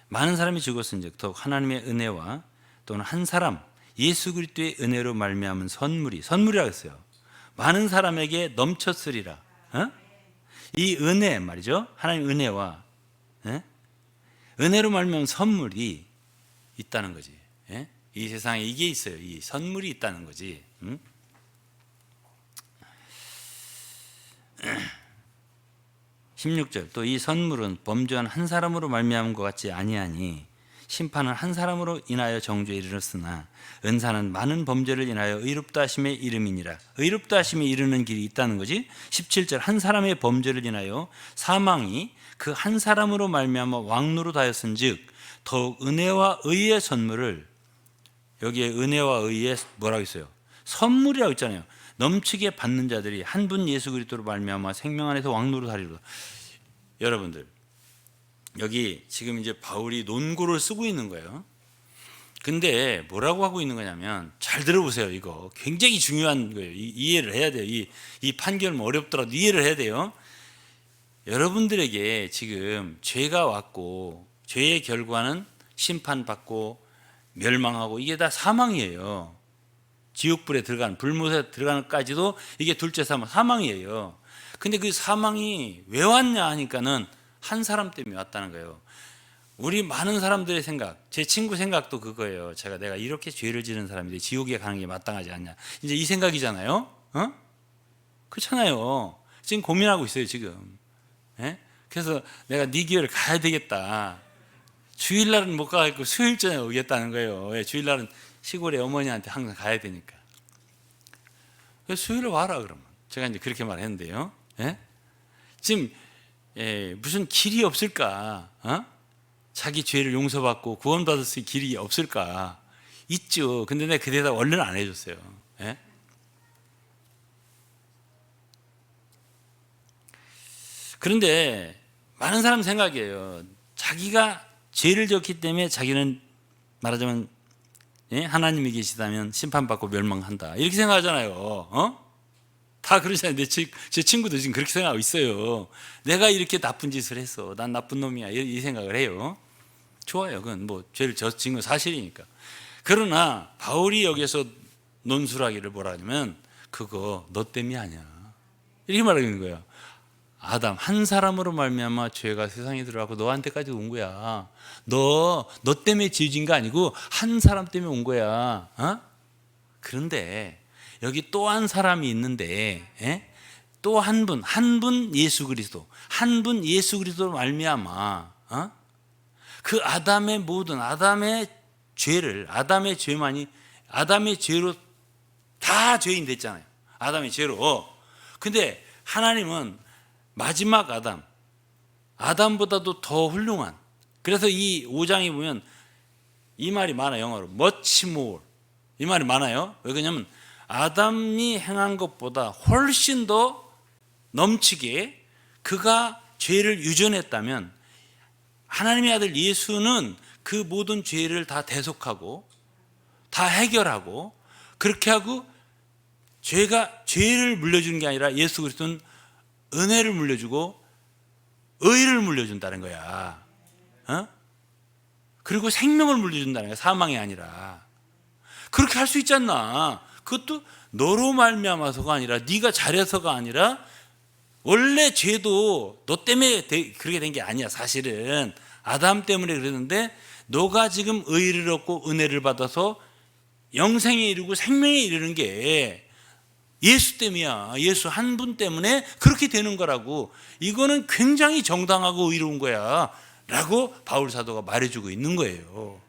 많은 사람이 죽었은즉 더욱 하나님의 은혜와 또는 한 사람 예수 그리스도의 은혜로 말미암은 선물이라고 했어요. 많은 사람에게 넘쳤으리라. 이 은혜 말이죠. 하나님의 은혜와 은혜로 말미암은 선물이 있다는 거지. 이 세상에 이게 있어요. 이 선물이 있다는 거지. 16절. 또 이 선물은 범죄한 한 사람으로 말미암은 것 같지 아니하니 심판은 한 사람으로 인하여 정죄에 이르렀으나 은사는 많은 범죄를 인하여 의롭다 하심의 이름이니라. 의롭다 하심에 이르는 길이 있다는 거지. 17절. 한 사람의 범죄를 인하여 사망이 그 한 사람으로 말미암아 왕노릇하였은즉 더욱 은혜와 의의 선물을, 여기에 은혜와 의의 뭐라고 했어요? 선물이라고 했잖아요. 넘치게 받는 자들이 한 분 예수 그리스도로 말미암아 생명 안에서 왕노릇하리로다. 여러분들, 여기 지금 이제 바울이 논고를 쓰고 있는 거예요. 근데 뭐라고 하고 있는 거냐면, 잘 들어보세요. 이거 굉장히 중요한 거예요. 이해를 해야 돼요. 이 판결은 어렵더라도 이해를 해야 돼요. 여러분들에게 지금 죄가 왔고 죄의 결과는 심판받고 멸망하고, 이게 다 사망이에요. 지옥불에 들어가는, 불못에 들어가는 까지도 이게 둘째 사망이에요. 근데 그 사망이 왜 왔냐 하니까는 한 사람 때문에 왔다는 거예요. 우리 많은 사람들의 생각, 제 친구 생각도 그거예요. 내가 이렇게 죄를 지는 사람인데 지옥에 가는 게 마땅하지 않냐, 이제 이 생각이잖아요. 그렇잖아요. 지금 고민하고 있어요 지금. 그래서 내가 네 교회를 가야 되겠다. 주일날은 못 가고 수요일전에 오겠다는 거예요. 주일날은 시골에 어머니한테 항상 가야 되니까. 그래서 수요일에 와라 그러면. 제가 이제 그렇게 말했는데요. 지금 무슨 길이 없을까? 자기 죄를 용서받고 구원받을 수 있는 길이 없을까? 있죠. 근데 내가 그 대답 얼른 안 해줬어요. 그런데 많은 사람 생각이에요. 자기가 죄를 졌기 때문에 자기는 말하자면 하나님이 계시다면 심판받고 멸망한다, 이렇게 생각하잖아요. 다 그러잖아요. 제 친구도 지금 그렇게 생각하고 있어요. 내가 이렇게 나쁜 짓을 했어, 난 나쁜 놈이야, 이 생각을 해요. 좋아요. 그건 뭐 죄를 진 건 사실이니까. 그러나 바울이 여기서 논술하기를 뭐라 하냐면, 그거 너 때문이 아니야, 이렇게 말하는 거예요. 아담 한 사람으로 말미암아 죄가 세상에 들어가고 너한테까지 온 거야. 너 때문에 지어진 거 아니고 한 사람 때문에 온 거야. 그런데 여기 또 한 사람이 있는데, 또 한 분 예수 그리스도, 한 분 예수 그리스도로 말미암아 그 아담의 모든 아담의 죄로 다 죄인 됐잖아요. 아담의 죄로. 근데 하나님은 마지막 아담보다도 더 훌륭한, 그래서 이 5장에 보면 이 말이 많아요. 영어로 much more, 이 말이 많아요. 왜 그러냐면 아담이 행한 것보다 훨씬 더 넘치게 그가 죄를 유전했다면, 하나님의 아들 예수는 그 모든 죄를 다 대속하고 다 해결하고, 그렇게 하고 죄를 물려주는 게 아니라 예수 그리스도는 은혜를 물려주고 의를 물려준다는 거야. 그리고 생명을 물려준다는 거야. 사망이 아니라. 그렇게 할 수 있지 않나? 그것도 너로 말미암아서가 아니라, 네가 잘해서가 아니라, 원래 죄도 너 때문에 그렇게 된 게 아니야. 사실은 아담 때문에 그랬는데, 너가 지금 의를 얻고 은혜를 받아서 영생에 이르고 생명에 이르는 게 예수 때문이야. 예수 한 분 때문에 그렇게 되는 거라고. 이거는 굉장히 정당하고 의로운 거야 라고 바울 사도가 말해주고 있는 거예요.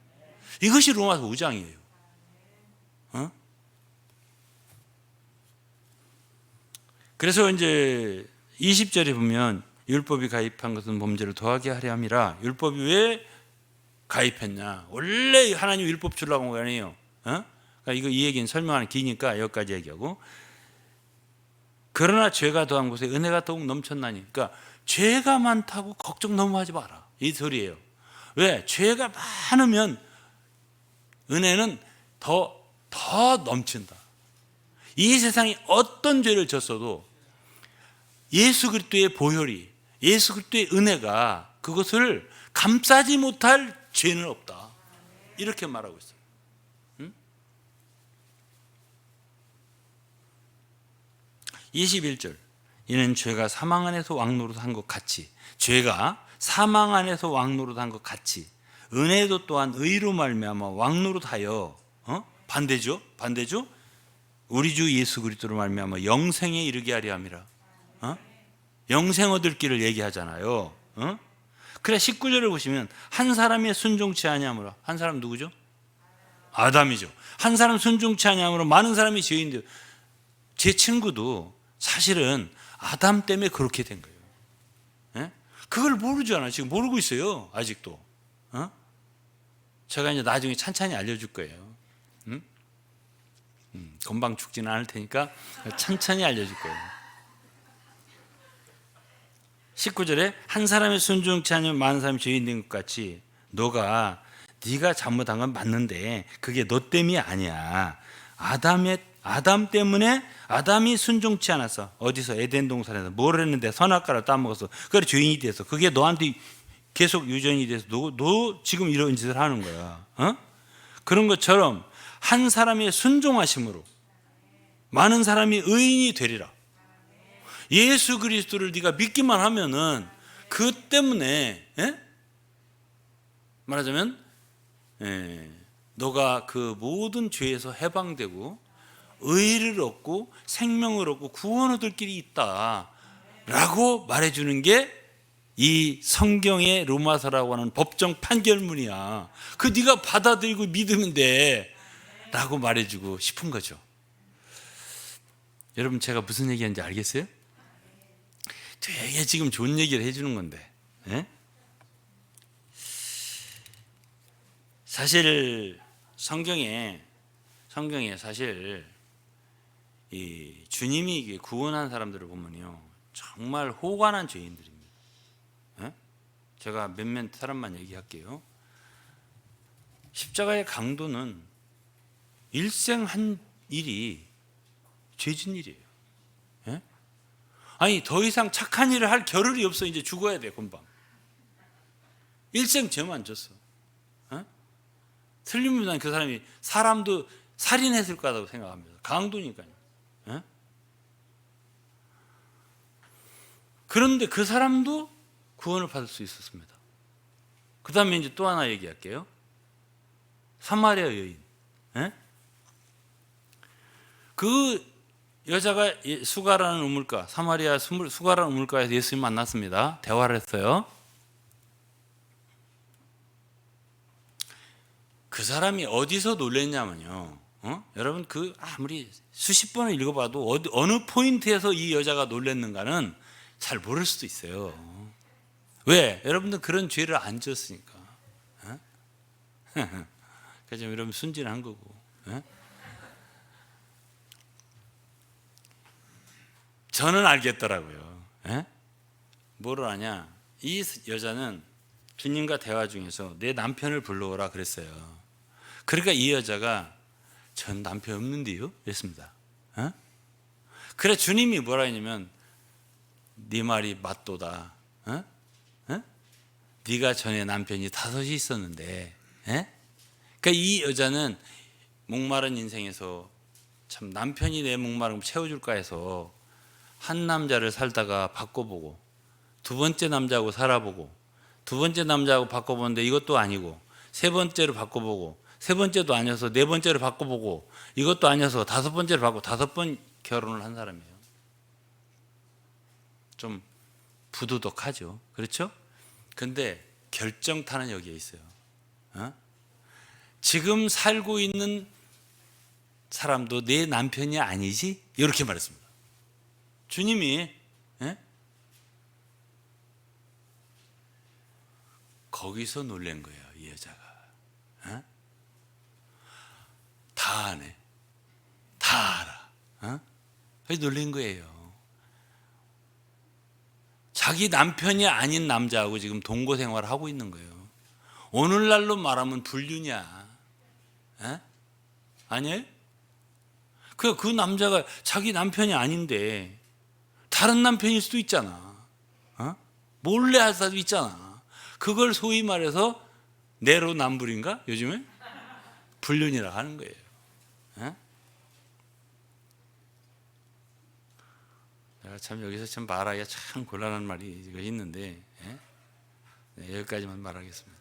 이것이 로마서 5장이에요. 그래서 이제 20절에 보면 율법이 가입한 것은 범죄를 더하게 하려 함이라. 율법이 왜 가입했냐? 원래 하나님 율법 주려고 한 거 아니에요. 그러니까 이 얘기는 설명하는 기니까 여기까지 얘기하고, 그러나 죄가 더한 곳에 은혜가 더욱 넘쳤나니. 그러니까 죄가 많다고 걱정 너무 하지 마라, 이 소리예요. 왜? 죄가 많으면 은혜는 더 넘친다. 이 세상에 어떤 죄를 졌어도 예수 그리스도의 보혈이, 예수 그리스도의 은혜가 그것을 감싸지 못할 죄는 없다, 이렇게 말하고 있어요. 21절, 이는 죄가 사망 안에서 왕노릇한 것 같이, 죄가 사망 안에서 왕노릇한 것 같이 은혜도 또한 의로 말미암아 왕노릇하여, 반대죠. 우리 주 예수 그리스도로 말미암아 영생에 이르게 하려 함이라. 영생 얻을 길을 얘기하잖아요. 그래 19절을 보시면 한 사람의 순종치 아니함으로, 한 사람 누구죠? 아담이죠. 한 사람 순종치 아니함으로 많은 사람이 죄인들. 제 친구도 사실은 아담 때문에 그렇게 된 거예요. 그걸 모르잖아요. 지금 모르고 있어요. 아직도. 제가 이제 나중에 찬찬히 알려줄 거예요. 금방 죽지는 않을 테니까 천천히 알려줄 거예요. 19절에 한 사람의 순종치 않으면 많은 사람이 죄인 된 것 같이 네가 잘못한 건 맞는데 그게 너 때문이 아니야. 아담 때문에, 아담이 순종치 않았어. 어디서? 에덴 동산에서 뭘 했는데? 선악과를 따먹었어. 그래 죄인이 돼서 그게 너한테 계속 유전이 돼서 너 지금 이런 짓을 하는 거야. 그런 것처럼 한 사람의 순종하심으로 많은 사람이 의인이 되리라. 예수 그리스도를 네가 믿기만 하면은 그 때문에, 말하자면 너가 그 모든 죄에서 해방되고 의를 얻고 생명을 얻고 구원 얻을 길이 있다라고 말해주는 게 이 성경의 로마서라고 하는 법정 판결문이야. 그 네가 받아들이고 믿으면 돼 라고 말해주고 싶은 거죠. 여러분, 제가 무슨 얘기하는지 알겠어요? 되게 지금 좋은 얘기를 해주는 건데, 사실 성경에 사실 이 주님이 구원한 사람들을 보면요, 정말 호관한 죄인들입니다. 제가 몇몇 사람만 얘기할게요. 십자가의 강도는 일생 한 일이 죄진 일이에요. 아니, 더 이상 착한 일을 할 겨를이 없어. 이제 죽어야 돼, 금방. 일생 죄만 졌어. 틀림없이 그 사람이 사람도 살인했을 거라고 생각합니다. 강도니까요. 그런데 그 사람도 구원을 받을 수 있었습니다. 그 다음에 이제 또 하나 얘기할게요. 사마리아 여인. 예? 그 여자가 수가라는 우물가, 사마리아 수가라는 우물가에서 예수님 만났습니다. 대화를 했어요. 그 사람이 어디서 놀랬냐면요. 여러분 그 아무리 수십 번을 읽어봐도 어느 포인트에서 이 여자가 놀랬는가는 잘 모를 수도 있어요. 왜? 여러분들 그런 죄를 안 지었으니까. 그래서 여러분 순진한 거고. 저는 알겠더라고요. 뭐를 아냐? 이 여자는 주님과 대화 중에서 내 남편을 불러오라 그랬어요. 그러니까 이 여자가 전 남편 없는데요? 이랬습니다. 그래 주님이 뭐라 했냐면 네 말이 맞도다. 네가 전에 남편이 5이 있었는데. 그러니까 이 여자는 목마른 인생에서 참 남편이 내 목마름을 채워줄까 해서 한 남자를 살다가 바꿔보고 두 번째 남자하고 살아보고 두 번째 남자하고 바꿔보는데 이것도 아니고 세 번째로 바꿔보고 세 번째도 아니어서 네 번째로 바꿔보고 이것도 아니어서 다섯 번째로 바꾸고 5번 결혼을 한 사람이에요. 좀 부도덕하죠. 그렇죠? 근데 결정타는 여기에 있어요. 지금 살고 있는 사람도 내 남편이 아니지? 이렇게 말했습니다. 주님이 거기서 놀란 거예요. 이 여자가. 다 아네. 다 알아. 그래서 놀란 거예요. 자기 남편이 아닌 남자하고 지금 동거 생활을 하고 있는 거예요. 오늘날로 말하면 불륜이야. 아니에요? 그 남자가 자기 남편이 아닌데 다른 남편일 수도 있잖아. 몰래 할 수도 있잖아. 그걸 소위 말해서 내로남불인가? 요즘에? 불륜이라 하는 거예요. 내가 참 여기서 참 말하기가 참 곤란한 말이 있는데 네, 여기까지만 말하겠습니다.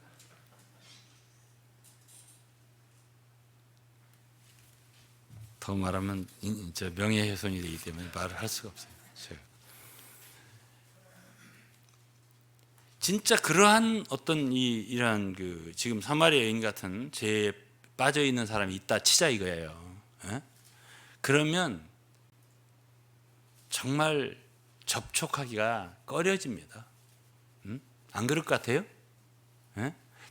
더 말하면 명예훼손이 되기 때문에 말을 할 수가 없어요. 진짜 그러한 어떤 이러한 그 지금 사마리아 여인 같은 죄에 빠져 있는 사람이 있다 치자 이거예요. 그러면 정말 접촉하기가 꺼려집니다. 안 그럴 것 같아요?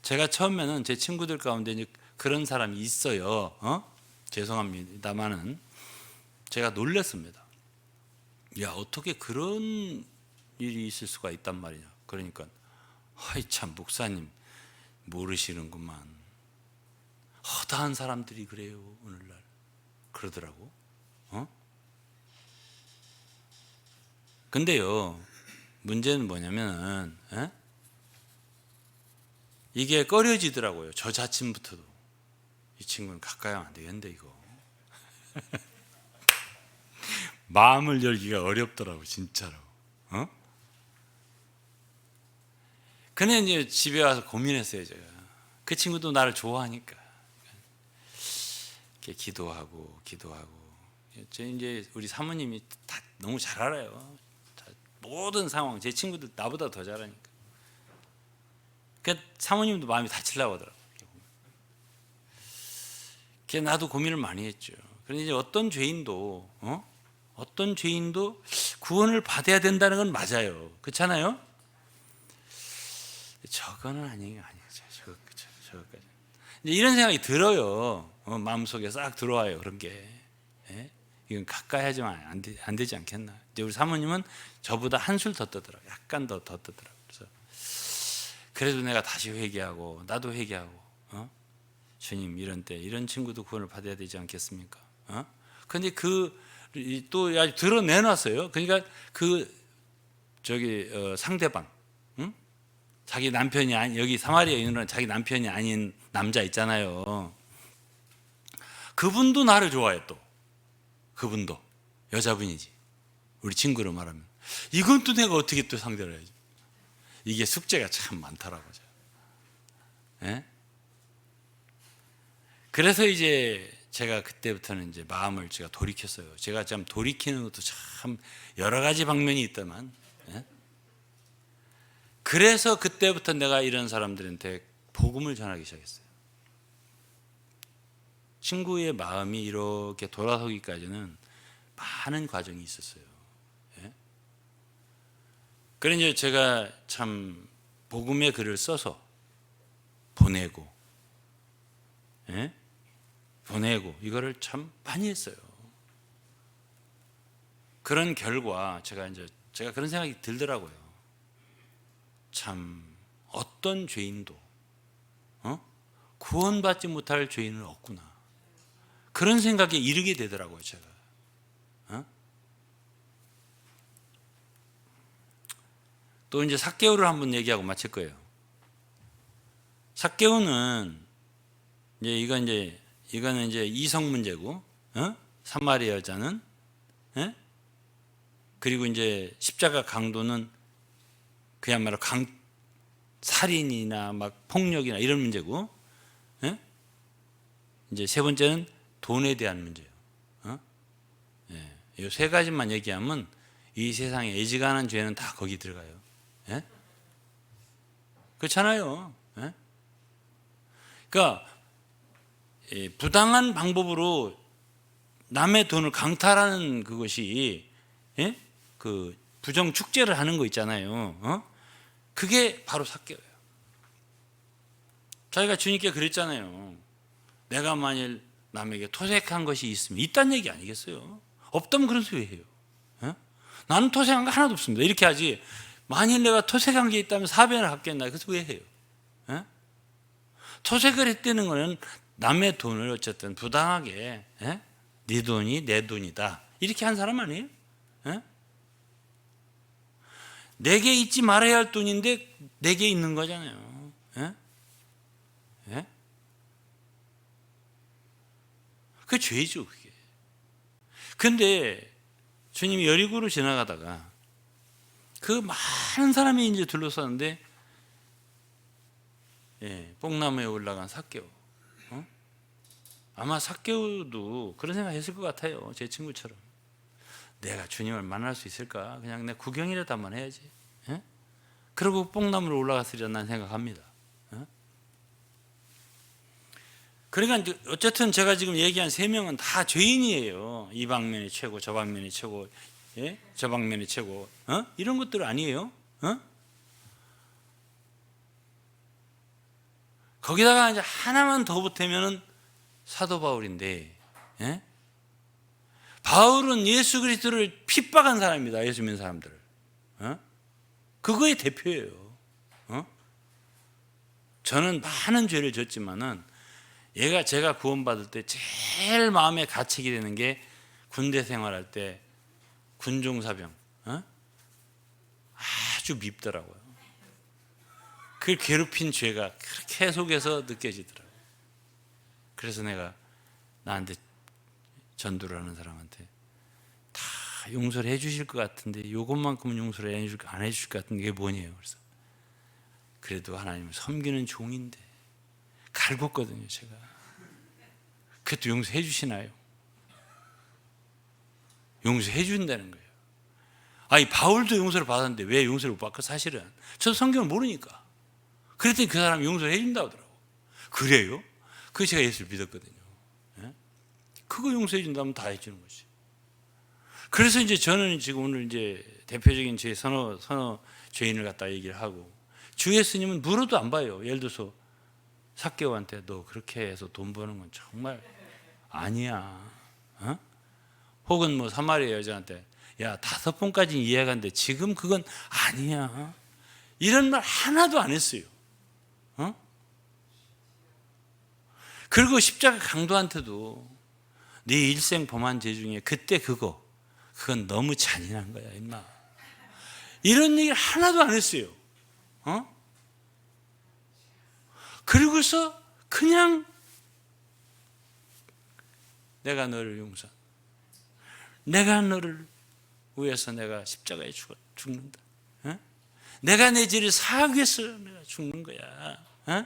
제가 처음에는 제 친구들 가운데 이제 그런 사람이 있어요. 죄송합니다만은 제가 놀랐습니다. 야 어떻게 그런 일이 있을 수가 있단 말이냐. 그러니까 하이 참 목사님 모르시는구만. 허다한 사람들이 그래요 오늘날 그러더라고. 근데요 문제는 뭐냐면 이게 꺼려지더라고요. 저 자신부터도 이 친구는 가까이 하면 안 되겠는데 이거 마음을 열기가 어렵더라고 진짜로. 근데 이제 집에 와서 고민했어요. 제가 그 친구도 나를 좋아하니까 이렇게 기도하고 이제 우리 사모님이 다 너무 잘 알아요. 모든 상황 제 친구들 나보다 더 잘 아니까. 그러니까 사모님도 마음이 다치려고 하더라고요. 그래서 나도 고민을 많이 했죠. 그런데 이제 어떤 죄인도 구원을 받아야 된다는 건 맞아요. 그렇잖아요? 저거는 아니죠. 저거까지. 이런 생각이 들어요. 마음속에 싹 들어와요. 그런 게. 이건 가까이 하지만 안 되지 않겠나. 이제 우리 사모님은 저보다 한술 더 떠더라고요. 약간 더 떠더라고요. 그래서 내가 다시 회개하고 나도 회개하고 주님 이런 때 이런 친구도 구원을 받아야 되지 않겠습니까? 근데 또 아주 드러내놨어요. 그러니까 상대방 자기 남편이 아닌 여기 사마리아 여인은 자기 남편이 아닌 남자 있잖아요. 그분도 나를 좋아해 또. 그분도 여자분이지. 우리 친구로 말하면 이건 또 내가 어떻게 또 상대를 해야지? 이게 숙제가 참 많더라고요. 예? 그래서 이제 제가 그때부터는 이제 마음을 제가 돌이켰어요. 제가 참 돌이키는 것도 참 여러 가지 방면이 있다만, 예? 그래서 그때부터 내가 이런 사람들한테 복음을 전하기 시작했어요. 친구의 마음이 이렇게 돌아서기까지는 많은 과정이 있었어요. 예? 그래서 이제 제가 참 복음의 글을 써서 보내고, 예? 보내고 이거를 참 많이 했어요. 그런 결과 제가 그런 생각이 들더라고요. 참 어떤 죄인도 구원받지 못할 죄인은 없구나. 그런 생각에 이르게 되더라고요, 제가. 또 이제 삭개오를 한번 얘기하고 마칠 거예요. 삭개오는 이거는 이제 이성 문제고, 사마리아 여자는, 그리고 이제 십자가 강도는 그야말로 살인이나 막 폭력이나 이런 문제고, 이제 세 번째는 돈에 대한 문제예요. 이 세 가지만 얘기하면 이 세상에 애지간한 죄는 다 거기 들어가요. 그렇잖아요. 그러니까 부당한 방법으로 남의 돈을 강탈하는 그것이 그 부정 축제를 하는 거 있잖아요. 그게 바로 삭개오예요. 저희가 주님께 그랬잖아요. 내가 만일 남에게 토색한 것이 있으면 있다는 얘기 아니겠어요? 없다면 그런 소리 해요. 나는 토색한 거 하나도 없습니다. 이렇게 하지. 만일 내가 토색한 게 있다면 사변을 받겠나? 그래서 왜 해요? 토색을 했다는 거는 남의 돈을 어쨌든 부당하게 네 돈이 내 돈이다 이렇게 한 사람 아니에요? 내게 있지 말아야 할 돈인데 내게 있는 거잖아요. 그게 죄죠, 그게. 근데 주님이 여리고로 지나가다가 그 많은 사람이 이제 둘러쌌는데 뽕나무에 올라간 삭개오. 아마 삭개오도 그런 생각했을 것 같아요. 제 친구처럼. 내가 주님을 만날 수 있을까? 그냥 내 구경이라도 한번 해야지. 그리고 뽕나무로 올라갔으리라 난 생각합니다. 그러니까 어쨌든 제가 지금 얘기한 세 명은 다 죄인이에요. 이 방면이 최고, 저 방면이 최고, 저 방면이 최고. 이런 것들 아니에요. 거기다가 이제 하나만 더 보태면은 사도 바울인데, 바울은 예수 그리스도를 핍박한 사람입니다. 예수 믿는 사람들을. 그거의 대표예요. 저는 많은 죄를 졌지만은 제가 구원받을 때 제일 마음에 갇히게 되는 게 군대 생활할 때 군종사병. 아주 밉더라고요. 그걸 괴롭힌 죄가 그렇게 속에서 느껴지더라고요. 그래서 내가 나한테 전도를 하는 사람한테 다 용서를 해 주실 것 같은데 이것만큼은 용서를 안 해 주실 것 같은 게 뭐냐고. 그래서 그래도 하나님을 섬기는 종인데 갈궜거든요, 제가. 그래도 용서해 주시나요? 용서해 준다는 거예요. 아니 바울도 용서를 받았는데 왜 용서를 못 받고? 사실은 저도 성경을 모르니까. 그랬더니 그 사람이 용서를 해준다고 하더라고. 그래요? 그게 제가 예수를 믿었거든요. 그거 용서해 준다면 다 해주는 거지. 그래서 이제 저는 지금 오늘 이제 대표적인 제 선호 죄인을 갖다 얘기를 하고, 주 예수님은 물어도 안 봐요. 예를 들어서 삭개오한테 너 그렇게 해서 돈 버는 건 정말 아니야. 혹은 뭐 사마리아 여자한테 야 5번까지 이해가 안 돼. 지금 그건 아니야. 이런 말 하나도 안 했어요. 그리고 십자가 강도한테도 네 일생 범한 죄 중에 그때 그건 너무 잔인한 거야, 임마. 이런 얘기를 하나도 안 했어요. 그리고서 그냥 내가 너를 위해서 내가 십자가에 죽는다. 어? 내가 내 죄를 사하기 위해서 내가 죽는 거야. 어?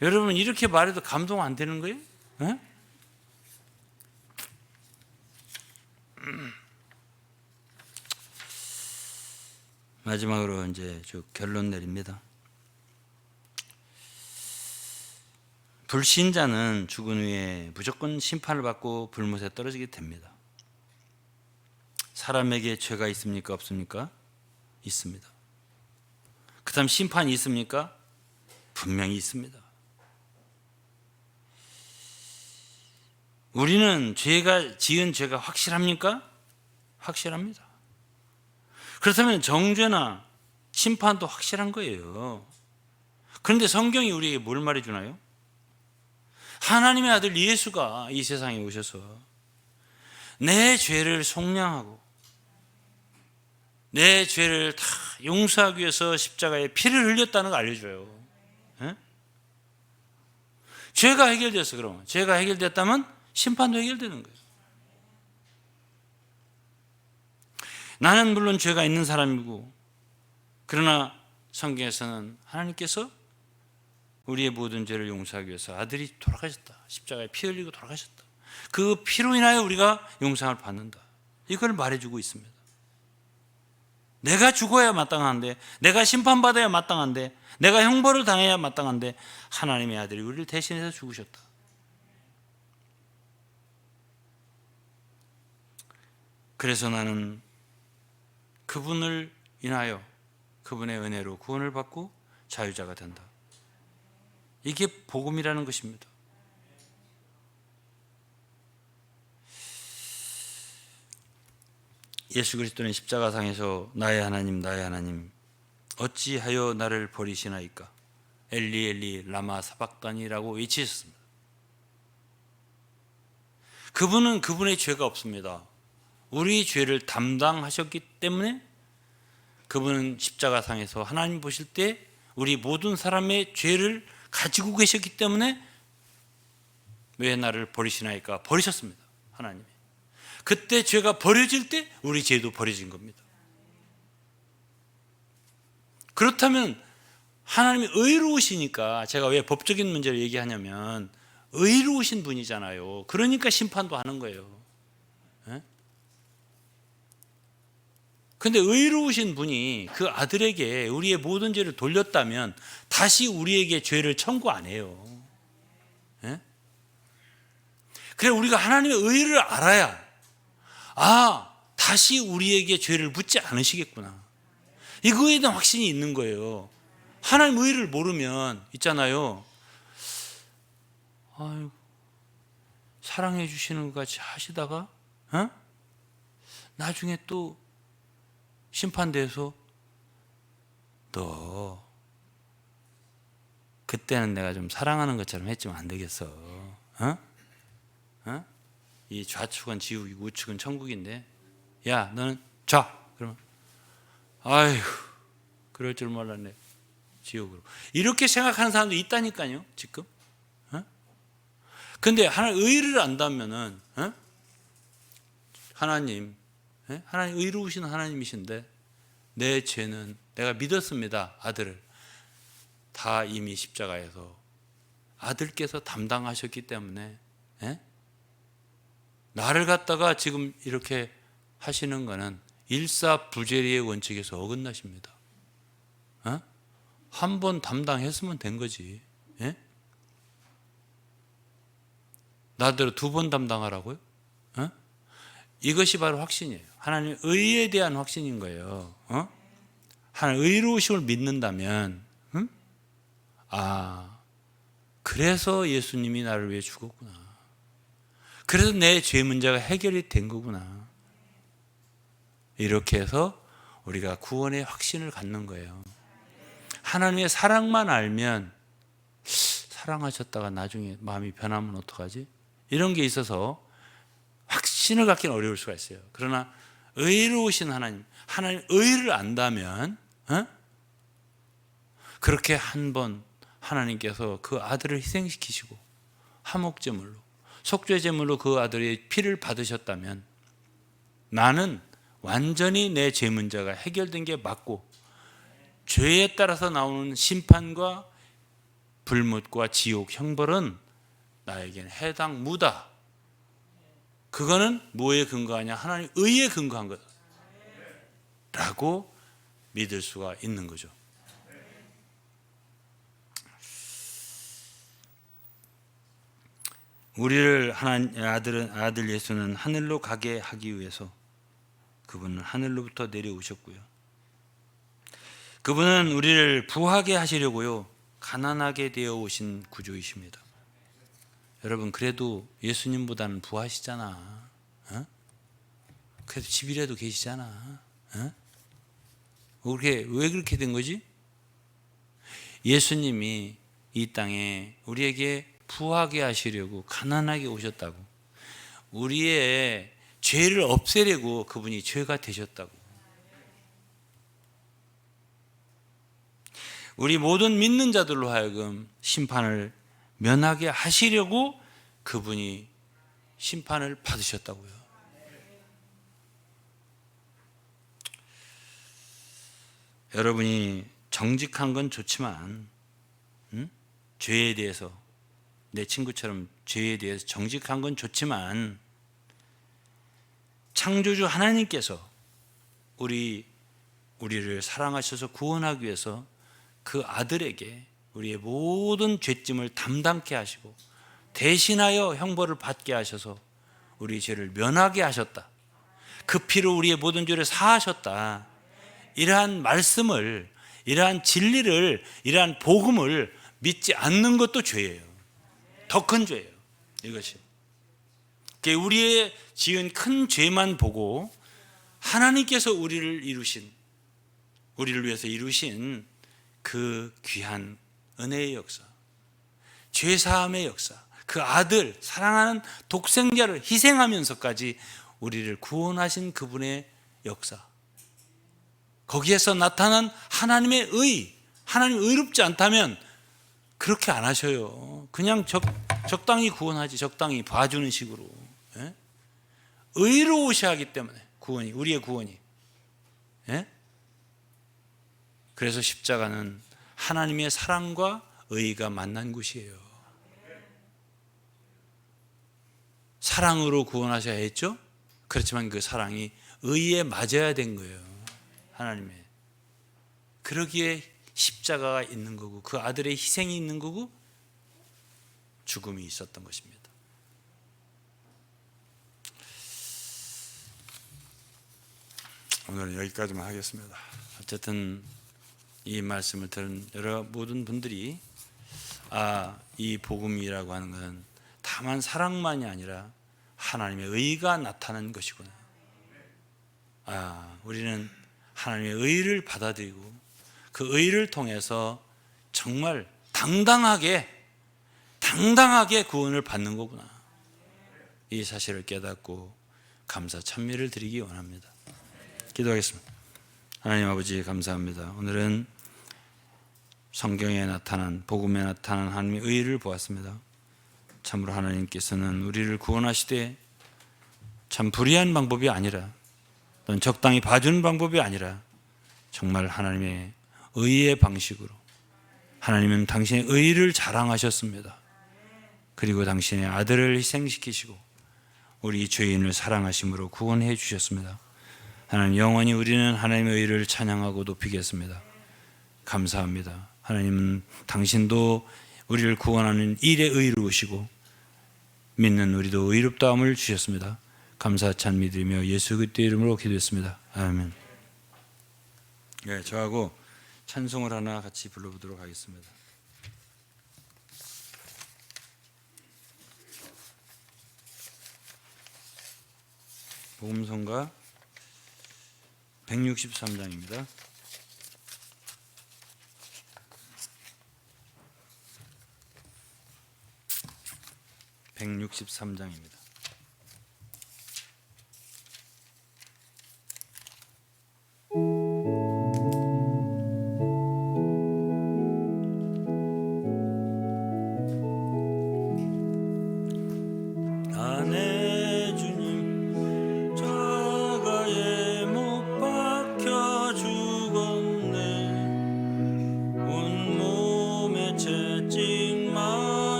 여러분 이렇게 말해도 감동 안 되는 거예요? 어? 마지막으로 이제 결론 내립니다. 불신자는 죽은 후에 무조건 심판을 받고 불못에 떨어지게 됩니다. 사람에게 죄가 있습니까? 없습니까? 있습니다. 그 다음 심판이 있습니까? 분명히 있습니다. 우리는 지은 죄가 확실합니까? 확실합니다. 그렇다면 정죄나 심판도 확실한 거예요. 그런데 성경이 우리에게 뭘 말해주나요? 하나님의 아들 예수가 이 세상에 오셔서 내 죄를 속량하고 내 죄를 다 용서하기 위해서 십자가에 피를 흘렸다는 걸 알려줘요. 에? 죄가 해결됐어. 그러면 죄가 해결됐다면 심판도 해결되는 거예요. 나는 물론 죄가 있는 사람이고, 그러나 성경에서는 하나님께서 우리의 모든 죄를 용서하기 위해서 아들이 돌아가셨다. 십자가에 피 흘리고 돌아가셨다. 그 피로 인하여 우리가 용서를 받는다. 이걸 말해주고 있습니다. 내가 죽어야 마땅한데, 내가 심판받아야 마땅한데, 내가 형벌을 당해야 마땅한데 하나님의 아들이 우리를 대신해서 죽으셨다. 그래서 나는 그분을 인하여 그분의 은혜로 구원을 받고 자유자가 된다. 이게 복음이라는 것입니다. 예수 그리스도는 십자가상에서 나의 하나님 어찌하여 나를 버리시나이까? 엘리 엘리 라마 사박다니라고 외치셨습니다. 그분은 그분의 죄가 없습니다. 우리 죄를 담당하셨기 때문에 그분은 십자가상에서 하나님 보실 때 우리 모든 사람의 죄를 가지고 계셨기 때문에 왜 나를 버리시나이까? 버리셨습니다. 하나님이. 그때 죄가 버려질 때 우리 죄도 버려진 겁니다. 그렇다면 하나님이 의로우시니까, 제가 왜 법적인 문제를 얘기하냐면 의로우신 분이잖아요. 그러니까 심판도 하는 거예요. 근데 의로우신 분이 그 아들에게 우리의 모든 죄를 돌렸다면 다시 우리에게 죄를 청구 안 해요. 그래, 우리가 하나님의 의를 알아야 다시 우리에게 죄를 묻지 않으시겠구나. 이거에 대한 확신이 있는 거예요. 하나님 의를 모르면 있잖아요. 아이고, 사랑해 주시는 것 같이 하시다가 나중에 또 심판돼서 너 그때는 내가 좀 사랑하는 것처럼 했지만 안 되겠어. 이 좌측은 지옥이고 우측은 천국인데, 야 너는 좌. 그러면 아이고 그럴 줄 몰랐네, 지옥으로. 이렇게 생각하는 사람도 있다니까요 지금. 근데 하나님 의를 안다면은 하나님 의로우신 하나님이신데 내 죄는 내가 믿었습니다. 아들을 다 이미 십자가에서 아들께서 담당하셨기 때문에 나를 갖다가 지금 이렇게 하시는 거는 일사부재리의 원칙에서 어긋나십니다. 한 번 담당했으면 된 거지. 나대로 두 번 담당하라고요? 이것이 바로 확신이에요. 하나님의 의에 대한 확신인 거예요. 하나님 의로우심을 믿는다면, 그래서 예수님이 나를 위해 죽었구나. 그래서 내 죄 문제가 해결이 된 거구나. 이렇게 해서 우리가 구원의 확신을 갖는 거예요. 하나님의 사랑만 알면, 사랑하셨다가 나중에 마음이 변하면 어떡하지? 이런 게 있어서 확신을 갖기는 어려울 수가 있어요. 그러나 의로우신 하나님 의를 안다면 그렇게 한 번 하나님께서 그 아들을 희생시키시고 화목제물로 속죄 제물로 그 아들의 피를 받으셨다면 나는 완전히 내 죄 문제가 해결된 게 맞고 죄에 따라서 나오는 심판과 불못과 지옥 형벌은 나에겐 해당무다. 그거는 뭐에 근거하냐? 하나님 의에 근거한 거다 라고 믿을 수가 있는 거죠. 우리를 하나님 아들 예수는 하늘로 가게 하기 위해서 그분은 하늘로부터 내려오셨고요. 그분은 우리를 부하게 하시려고요. 가난하게 되어 오신 구주이십니다. 여러분, 그래도 예수님보다는 부하시잖아. 어? 그래도 집이라도 계시잖아. 어? 왜 그렇게 된 거지? 예수님이 이 땅에 우리에게 부하게 하시려고 가난하게 오셨다고. 우리의 죄를 없애려고 그분이 죄가 되셨다고. 우리 모든 믿는 자들로 하여금 심판을 면하게 하시려고 그분이 심판을 받으셨다고요. 여러분이 정직한 건 좋지만 죄에 대해서 내 친구처럼 죄에 대해서 정직한 건 좋지만 창조주 하나님께서 우리를 사랑하셔서 구원하기 위해서 그 아들에게 우리의 모든 죄짐을 담당케 하시고 대신하여 형벌을 받게 하셔서 우리 죄를 면하게 하셨다. 그 피로 우리의 모든 죄를 사하셨다. 이러한 말씀을, 이러한 진리를, 이러한 복음을 믿지 않는 것도 죄예요. 더 큰 죄예요. 이것이 우리의 지은 큰 죄만 보고 하나님께서 우리를 위해서 이루신 그 귀한 은혜의 역사, 죄사함의 역사, 그 아들, 사랑하는 독생자를 희생하면서까지 우리를 구원하신 그분의 역사, 거기에서 나타난 하나님의 하나님 의롭지 않다면 그렇게 안 하셔요. 그냥 적당히 구원하지, 적당히 봐주는 식으로. 예? 의로우셔야 하기 때문에 우리의 구원이. 예? 그래서 십자가는 하나님의 사랑과 의가 만난 곳이에요. 사랑으로 구원하셔야 했죠? 그렇지만 그 사랑이 의에 맞아야 된 거예요. 하나님의. 그러기에 십자가가 있는 거고 그 아들의 희생이 있는 거고 죽음이 있었던 것입니다. 오늘은 여기까지만 하겠습니다. 어쨌든 이 말씀을 들은 모든 분들이 이 복음이라고 하는 것은 다만 사랑만이 아니라 하나님의 의가 나타난 것이구나. 우리는 하나님의 의를 받아들이고 그 의를 통해서 정말 당당하게 구원을 받는 거구나. 이 사실을 깨닫고 감사 찬미를 드리기 원합니다. 기도하겠습니다. 하나님 아버지 감사합니다. 오늘은 성경에 나타난 복음에 나타난 하나님의 의를 보았습니다. 참으로 하나님께서는 우리를 구원하시되 참 불의한 방법이 아니라 또는 적당히 봐주는 방법이 아니라 정말 하나님의 의의 방식으로 하나님은 당신의 의를 자랑하셨습니다. 그리고 당신의 아들을 희생시키시고 우리 죄인을 사랑하심으로 구원해 주셨습니다. 하나님 영원히 우리는 하나님의 의를 찬양하고 높이겠습니다. 감사합니다. 하나님은 당신도 우리를 구원하는 일에 의로우시고 믿는 우리도 의롭다함을 주셨습니다. 감사 찬미드리며 예수 그리스도의 이름으로 기도했습니다. 아멘. 네, 저하고 찬송을 하나 같이 불러보도록 하겠습니다. 복음성가 163장입니다. 163장입니다.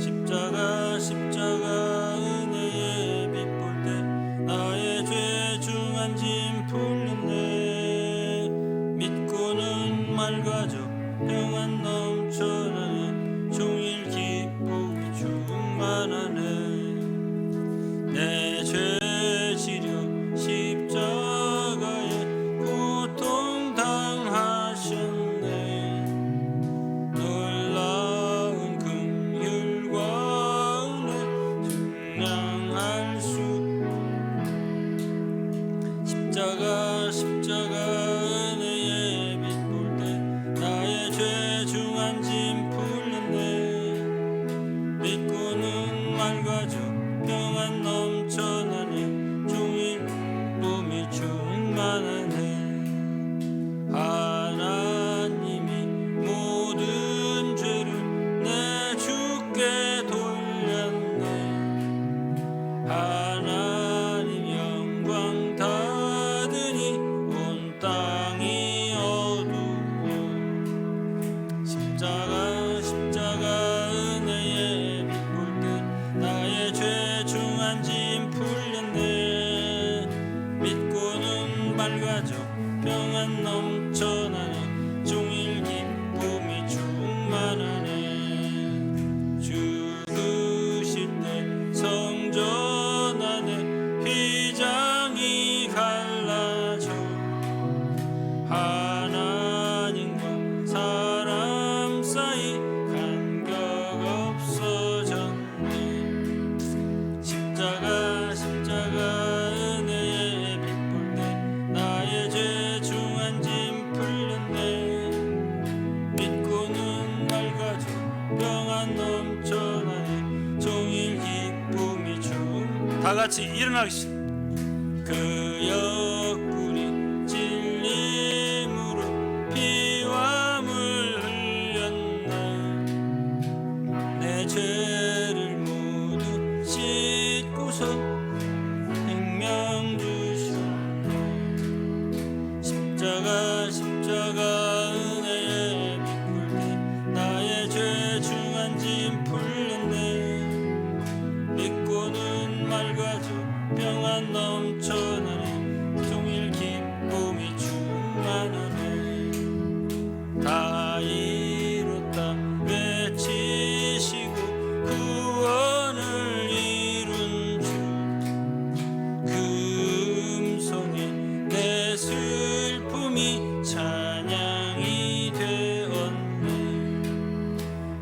십자가 십자가 은혜의 빛 볼 때 나의 죄 중한 짐 풀렸네. 믿고는 맑아져 평안 넘쳐나네. 종일 기쁨이 충만하네. 내 죄 지려 십자가에 고통 당하셨네. 놀라운 긍휼과 은혜 증량할 수. 십자가 십자가 은혜의 빛 볼 때 나의 죄 중한 짐 풀렸네. 믿고는 맑아져 평안 넘쳐나네. 종일 몸이 충만하네. 하나님이 모든 죄를 내 주께 돌렸네. 하나님 영광 닫으니 온 땅이 어두워. 십자가 십자가 은혜의 빛 볼 때 나의 죄 중한 짐 풀렸네. 믿고는 맑아져 평안 넘쳐나네. 종일 기쁨이 충만하네. 죽으실 때 성전 안에 휘장이 갈라져 하나님과 사람 사이 간격 없어졌네. 십자가 십자가 은혜의 빛 볼 때 나의 죄 중한 짐 풀렸네. 믿고는 맑아져 평안 넘쳐나네. 종일 기쁨이 다 같이 일어나겠습니다. 그 옆구리 찔림으로 피와 물 흘렸네. 내 죄를 모두 씻고서 생명 주셨네. 십자가 십자가 은혜의 빛 볼 때 나의 죄 중한 짐 풀렸네. 믿고는 맑아져 평안 넘쳐나네. 종일 기쁨이 충만하네. 다 이뤘다 외치시고 구원을 이룬 주. 그 음성에 내 슬픔이 찬양이 되었네.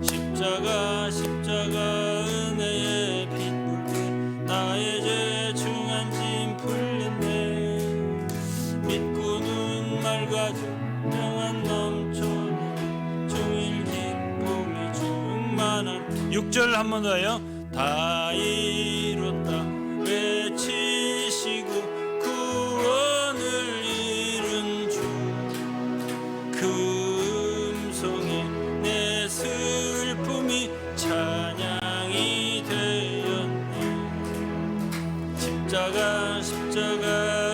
십자가 십자가 은혜의 빛 볼 때 나의 죄 중한 짐 풀렸네. 믿고는 맑아져 평안 넘쳐나네. 종일 기쁨이 충만한. 6절 한 번 더요. 다 이뤘다 외치시고 구원을 이룬 주. 그 음성에 내 슬픔이 찬양이 되었네. 십자가 십자가